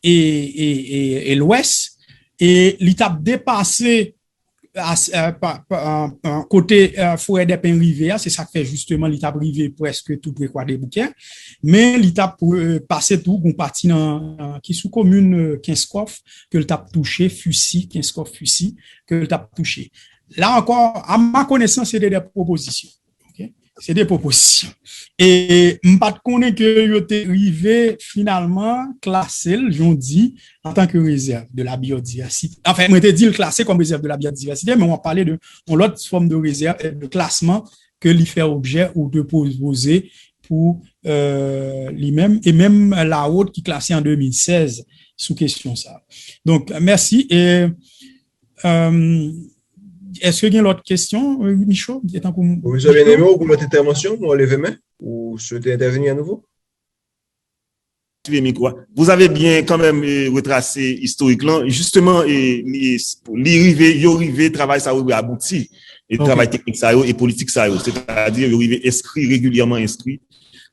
et l'ouest et l'étape dépassé côté forêt des pins rivé c'est ça fait justement l'étape rivé presque tout près quoi des bouquets mais l'étape pour passer tout on parti dans qui sous commune Kinskoff que l'étape touché Fussy Kinskoff Fussy que l'étape touché là encore à ma connaissance c'est des propositions. C'est des propositions. Et m'pas connaît que yo te rivé finalement classer j'on dit en tant que réserve de la biodiversité. Enfin, moi te dit le classer comme réserve de la biodiversité, mais on va parler de l'autre forme de réserve de classement que l'y fait objet ou de poser pour lui-même et même la haute qui classée en 2016 sous question ça. Donc merci et est-ce qu'il y a une autre question, Michaud? Vous avez aimé ou pour votre intervention, vous levez main ou souhaitez intervenir à nouveau? Vous avez bien quand même retracé historiquement, justement, l'arrivée, travail ça a abouti, et travail technique ça et politique ça, c'est-à-dire l'arrivée régulièrement inscrit.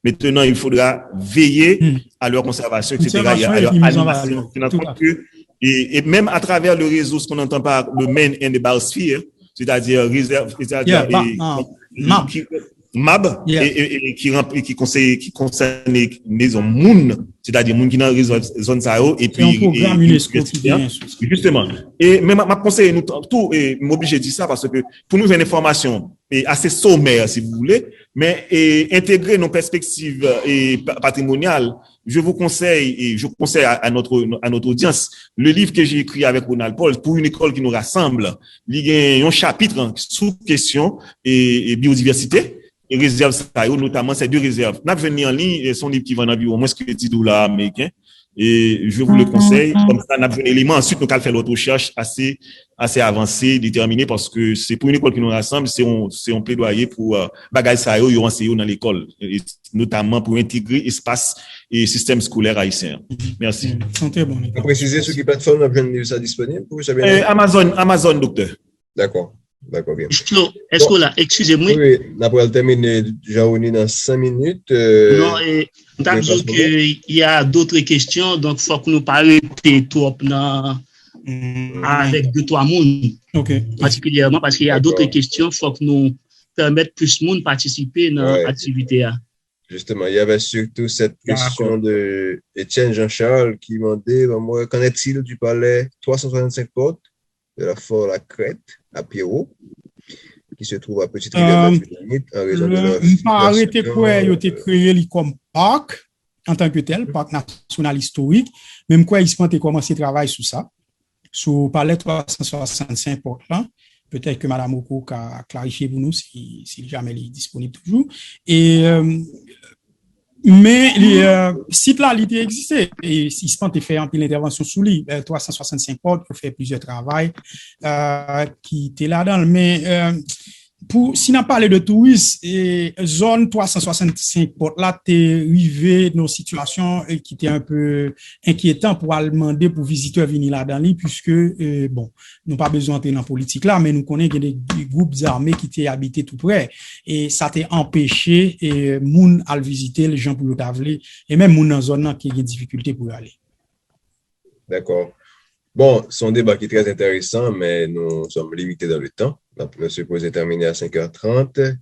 Maintenant, il faudra veiller à leur conservation, etc. À leur animation. Et même à travers le réseau, ce qu'on entend par le main and the biosphere, c'est-à-dire réserve, c'est-à-dire MAB, et qui concerne les maisons Moun, c'est-à-dire Moun qui dans la zone Sao, et puis, justement. Et même, ma conseille, nous, tout, et m'oblige de dire ça parce que, pour nous, une information, assez sommaire, si vous voulez, mais, intégrer nos perspectives, patrimoniales, je vous conseille, et je conseille à notre audience, le livre que j'ai écrit avec Ronald Paul, pour une école qui nous rassemble, il y a un chapitre sous question, et biodiversité, et réserve, notamment ces deux réserves. N'a venu en ligne, son livre qui va en environ moins que $10 américains, et je vous le conseille, comme ça, n'a venu élément, ensuite, nous allons faire notre recherche assez avancée, déterminée, parce que c'est pour une école qui nous rassemble, c'est un plaidoyer pour, bagaille ça, yo enseigner dans l'école, notamment pour intégrer espace et système scolaire haïtien. Merci. Santé, bon. Vous précisez sur quelle plateforme vous avez ça disponible pour vous Amazon, docteur. D'accord, bien. Est-ce que là, excusez-moi. Oui, on va terminer Jaouni dans 5 minutes. Non, d'abord qu'il y a d'autres questions, donc il faut que nous parlions trop avec 2-3 monde. Particulièrement parce qu'il y a d'autres questions, il faut que nous permettions plus de monde participer dans l'activité. Justement, il y avait surtout cette question de Étienne Jean-Charles qui demandait, qu'en est-il du palais 365 portes de la Fort La Crête à Pierrot, qui se trouve à Petite-Rivière en raison de leur arrêté quoi, il a été créé comme parc en tant que tel, parc national historique, même quoi, il a commencé à travailler sur ça, sur palais 365 portes là. Peut-être que Madame Oko a clarifié pour nous si jamais il est disponible toujours. Et, mais, site là, il existait. Et si se peut faire un peu l'intervention sous lui, 365 portes pour faire plusieurs travaux, qui étaient là-dedans. Mais, si on parle de tourisme, et zone 365 portes là, t'es arrivé dans une situation qui était un peu inquiétant pour aller demander pour visiteurs venir là-dedans, puisque, bon, nous pas besoin d'entrer dans la politique là, mais nous connaissons qu'il y a des groupes armés qui étaient habités tout près, et ça t'a empêché, moun à le visiter, les gens pour le t'aveler, et même moun dans zone là qui a des difficultés pour y aller. D'accord. Bon, son débat qui est très intéressant, mais nous sommes limités dans le temps. Nous supposons terminer à 5h30.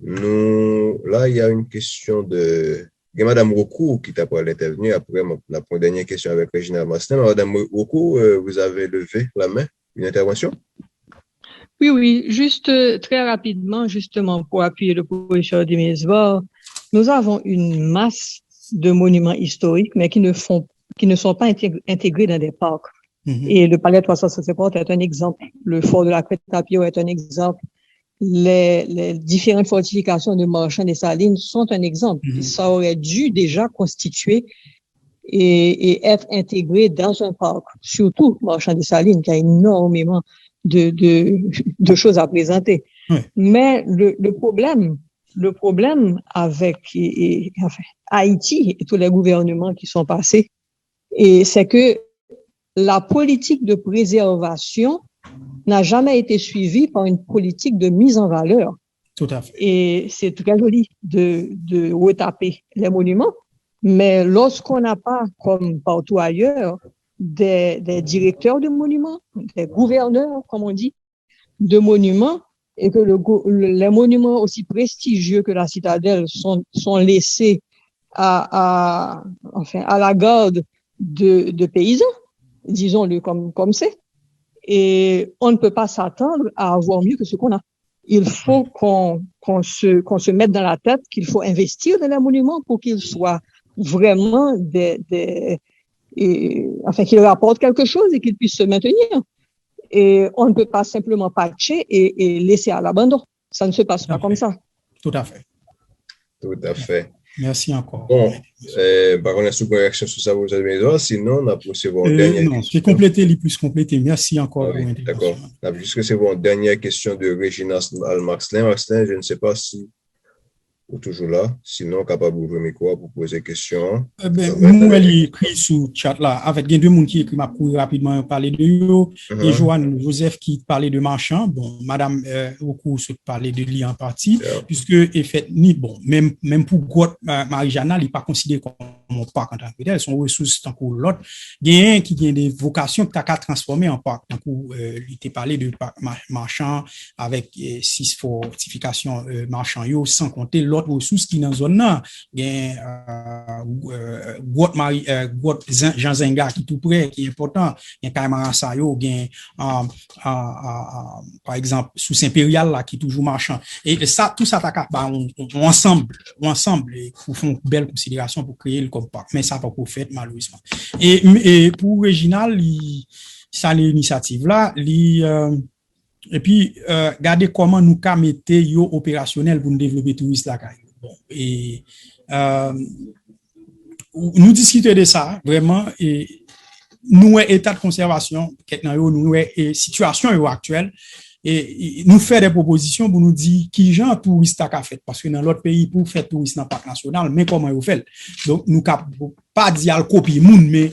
Là, il y a une question de Madame Rokou qui t'a parlé d'intervenir. Après, la dernière question avec Régina Mastin. Madame Rokou, vous avez levé la main. Une intervention? Oui, juste très rapidement, justement, pour appuyer le professeur Demesvar, nous avons une masse de monuments historiques, mais qui ne sont pas intégrés dans des parcs. Et le palais 350 est un exemple. Le fort de la Crête-Tapio est un exemple. Les différentes fortifications de Marchand des Salines sont un exemple. Ça aurait dû déjà constituer et être intégré dans un parc. Surtout Marchand des Salines, qui a énormément de choses à présenter. Mais le problème avec enfin, Haïti et tous les gouvernements qui sont passés, et c'est que la politique de préservation n'a jamais été suivie par une politique de mise en valeur. Tout à fait. Et c'est très joli de retaper les monuments, mais lorsqu'on n'a pas, comme partout ailleurs, des directeurs de monuments, des gouverneurs, comme on dit, de monuments, et que les monuments aussi prestigieux que la citadelle sont laissés à la garde de paysans, disons-le comme c'est. Et on ne peut pas s'attendre à avoir mieux que ce qu'on a. Il faut qu'on se mette dans la tête qu'il faut investir dans les monuments pour qu'ils soient vraiment qu'ils rapportent quelque chose et qu'ils puissent se maintenir. Et on ne peut pas simplement patcher et laisser à l'abandon. Ça ne se passe pas comme ça. Tout à fait. Tout à fait. Merci encore. Bon, par contre, est-ce que vous avez une réaction sur ça, vous avez besoin? Sinon, on a procédé à une dernière question. Non, j'ai complété les plus complétés. Merci encore pour l'intervention. D'accord. Puisque c'est une dernière question de Régina Almaxlin. Marcelin, je ne sais pas si vous êtes toujours là. Sinon, capable d'ouvrir mes micro pour poser question. Nous, elle écrit sous chat là, avec deux personnes qui écrivent, m'a pour rapidement parler de eux. Et Joanne Joseph qui parlait de marchand. Bon, Madame Oku se parlait de lui en partie, puisque, effectivement, bon, même pour Grotte Marie-Jana, il n'est pas considéré comme un parc en tant que tel, son ressources tant que l'autre. Il y a un qui a des vocations que tu as qu'à transformer en parc. Donc, il t'a parlé de parc marchand avec 6 fortifications marchand, sans compter l'autre ressources qui dans zone là. Il y a Grotte Jean Zenga qui est tout près, qui est important. Il y a Kaimara Sayo, il y a par exemple sous Saint-Périal là qui est toujours marchand. Et ça, tout ça, ensemble, et pour faire une belle considération pour créer le comme parc. Mais ça pas pour faire malheureusement. Et pour Réginal, ça l'initiative là, et puis regardez comment nous ca mettre yo opérationnel pour nous développer tourisme là. Bon, et nous discuter de ça vraiment, et nous état de conservation nous situation actuelle, et nous faire des propositions pour nous dire qui genre touriste a fait, parce que dans l'autre pays pour faire tourisme dans le parc national, mais comment vous fait. Donc nous pas dire copier monde, mais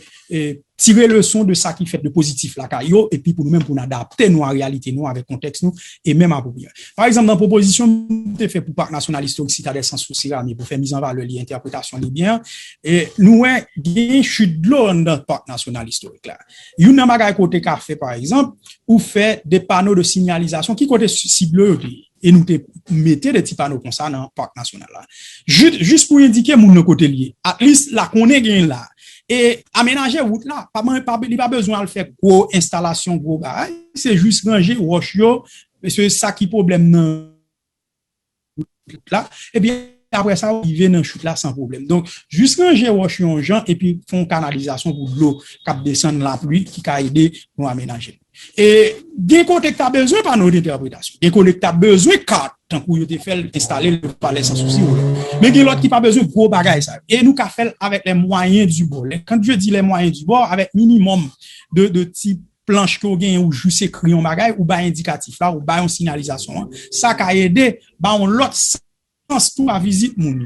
tirer le son de ça qui fait de positif là caillou, et puis pour nous-mêmes pour nous adapter nous à réalité nous avec contexte nous et même approprié. Par exemple, dans proposition te fait pour parc national historique citadelle sans souci mais pour faire mise en valeur l'interprétation des biens, et nous gain chute de l'eau dans le parc national historique là. Une bagay côté café par exemple, ou fait des panneaux de signalisation qui côté cible et nous te mettez des petits panneaux comme ça dans le parc national là. Juste pour indiquer mon côté lié. At least là qu'on est gain là. Et aménager route là, il pas besoin de faire gros installation, gros gars. C'est juste ranger roche yo, parce que ça qui problème dans là. Et bien après ça, il vient dans chute là sans problème. Donc juste ranger roche en gens et puis font canalisation pour l'eau qui descend la pluie qui a aidé nous aménager. Et des côtés que tu as besoin par nos interprétations, des côtés que tu as besoin carte tant que tu fait installer le palais sans souci. Mais il y a l'autre qui pas besoin de gros bagages ça. Et nous qu'a fait avec les moyens du bord. Quand je dis les moyens du bord, avec minimum de type planche qu'on gagne ou juste écrit un bagage ou bas indicatif là ou bas une signalisation, ça a aidé bah on l'autre sens tout à visite mon.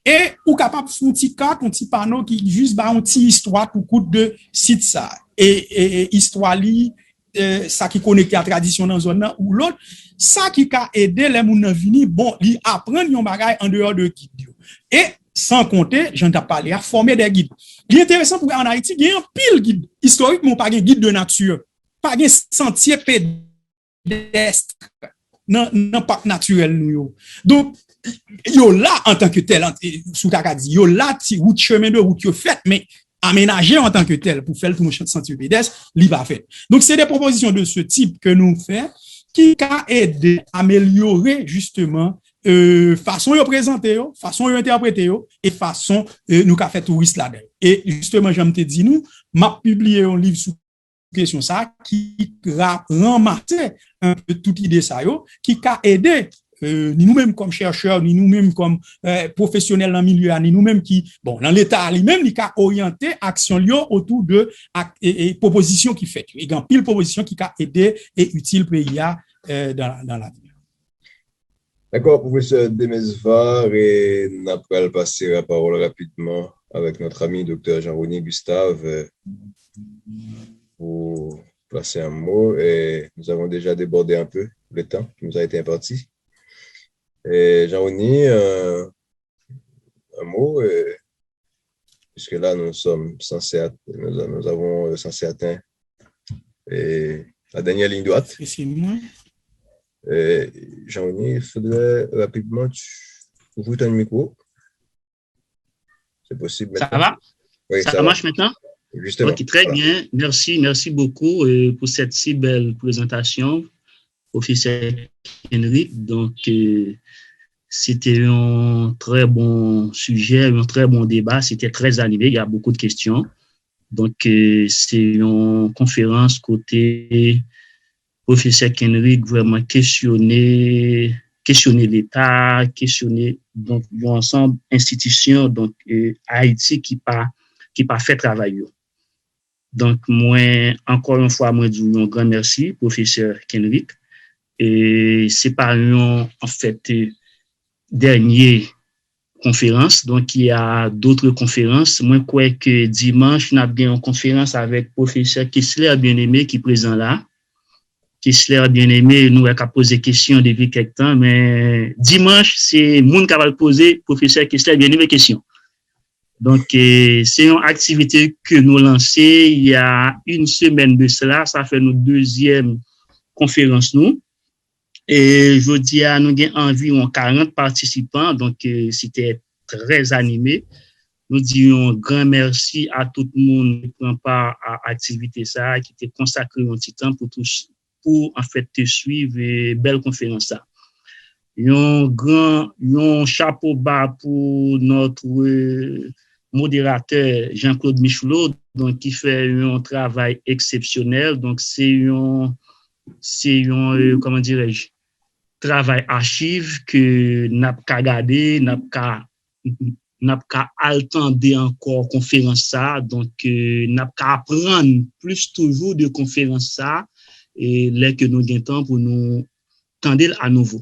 Et ou capable de faire un petit carte, un petit panneau qui juste bah un petit histoire pour coûte de site ça et histoire li ça qui connecté à tradition dans zone là ou l'autre ça qui a aidé les moun nan vini bon li apprendre yon bagay en dehors de guide et sans compter j'en ai parlé à former des guides. Il intéressant pour en Haïti il y a un pile guide historique mais pas un guide de nature, pas un sentier pédestre dans parc naturel nous yo. Donc yo là en tant que tel sous ta dit yo là ti route chemin de route yo fait mais aménager en tant que tel pour faire tout nos sentier pédestre, li va fait. Donc c'est des propositions de ce type que nous fait qui a aidé à améliorer justement façon de présenter, façon de interpréter et façon nous qu'a fait touriste là-dedans. Et justement, j'aime te dire nous, m'a publié un livre sur question ça qui a ramassé un peu toute idée ça qui a aidé ni nous-mêmes comme chercheurs, ni nous-mêmes comme professionnels dans le milieu, ni nous-mêmes qui, bon, dans l'État lui-même, il a orienté action autour de propositions qui fait. Il y a pile propositions qui a aidé et utile pays dans l'avenir. D'accord, professeur Demesvar, et nous allons passer la parole rapidement avec notre ami Dr. Jean-René Gustave pour placer un mot. Et nous avons déjà débordé un peu le temps qui nous a été imparti. Et Jean-René, un mot, puisque là nous sommes censés, nous avons censé atteindre la dernière ligne droite. Jean-René, il faudrait rapidement ouvrir ton micro. C'est possible maintenant? Ça va? Oui, ça marche maintenant? Justement. Ok, très bien. Merci beaucoup pour cette si belle présentation, professeur Henrik. Donc, c'était un très bon sujet, un très bon débat. C'était très animé. Il y a beaucoup de questions. Donc, c'est une conférence côté professeur Henrik, vraiment questionner l'État, questionner donc l'ensemble institutions donc Haïti qui pas fait travail. Donc moi encore une fois moi dis un grand merci professeur Henrik et c'est pas en fait dernière conférence, donc il y a d'autres conférences. Moi crois que dimanche n'a bien une conférence avec professeur Kessler bien-aimé qui est présent là. Kessler bien-aimé nous a posé question depuis quelque temps, mais dimanche c'est monde qui va poser professeur Kessler bien-aimé question. Donc c'est une activité que nous lançons il y a une semaine de cela, ça fait notre deuxième conférence nous. Et je dis à nous avons environ 40 participants, donc c'était très animé. Nous disons un grand merci à tout le monde qui prend part à l'activité ça, qui était consacré un petit temps pour en fait te suivre et belle conférence ça. Un chapeau bas pour notre modérateur Jean-Claude Michelot, donc qui fait un travail exceptionnel. Donc c'est un comment dirais-je, travail archive que n'a pas regarder, n'a pas attendre encore conférence ça, donc n'a pas apprendre plus toujours de conférence ça et là que nous gagnons temps pour nous tendre à nouveau.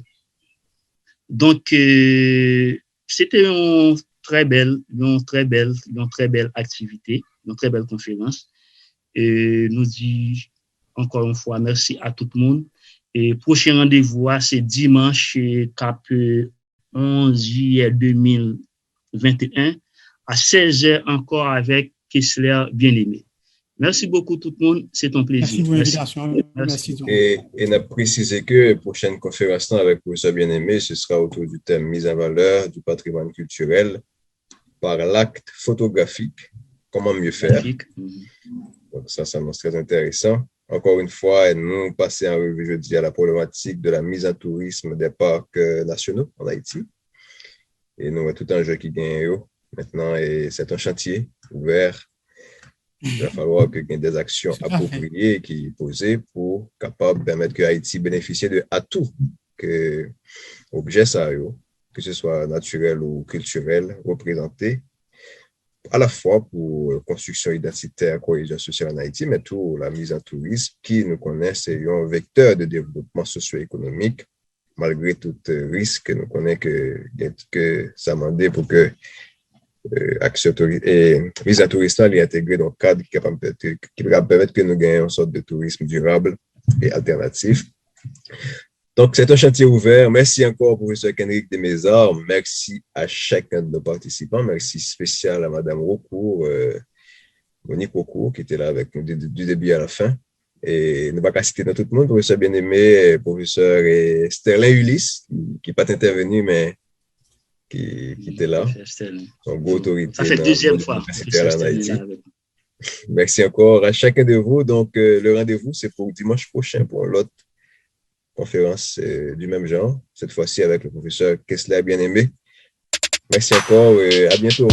Donc c'était une très belle activité, une très belle conférence. Et nous dit encore une fois merci à tout le monde. Et prochain rendez-vous, c'est dimanche 11 juillet 2021 à 16h encore avec Kessler bien-aimé. Merci beaucoup tout le monde, c'est un plaisir. Merci pour l'invitation. Merci. Et on a précisé que la prochaine conférence avec le professeur bien-aimé, ce sera autour du thème mise en valeur du patrimoine culturel par l'acte photographique. Comment mieux faire? Donc ça s'annonce très intéressant. Encore une fois, nous passons en revue jeudi à la problématique de la mise en tourisme des parcs nationaux en Haïti. Et nous avons tout un jeu qui gagne maintenant et c'est un chantier ouvert. Il va falloir qu'il y ait des actions appropriées qui sont posées pour capable permettre que Haïti bénéficie de atouts que objets ça, que ce soit naturel ou culturel, représentés à la fois pour construction identitaire, cohésion sociale en Haïti, mais tout la mise en tourisme qui nous connaissent c'est un vecteur de développement socio-économique malgré tout risque nous connaissons que ça demande pour que action et mise en tourisme est intégrée dans le cadre qui va permettre que nous gagnions une sorte de tourisme durable et alternatif. Donc, c'est un chantier ouvert. Merci encore, professeur Henrik Demesvar. Merci à chacun de nos participants. Merci spécial à Madame Rocourt, Monique Rocourt, qui était là avec nous du début à la fin. Et nous ne va pas citer dans tout le monde, professeur bien-aimé, professeur Sterling Ulysse, qui n'est pas intervenu, mais qui était là. Son gros autorité. Ça fait deuxième fois. Merci encore à chacun de vous. Donc, le rendez-vous, c'est pour dimanche prochain pour l'autre conférence du même genre, cette fois-ci avec le professeur Kessler bien-aimé. Merci encore et à bientôt.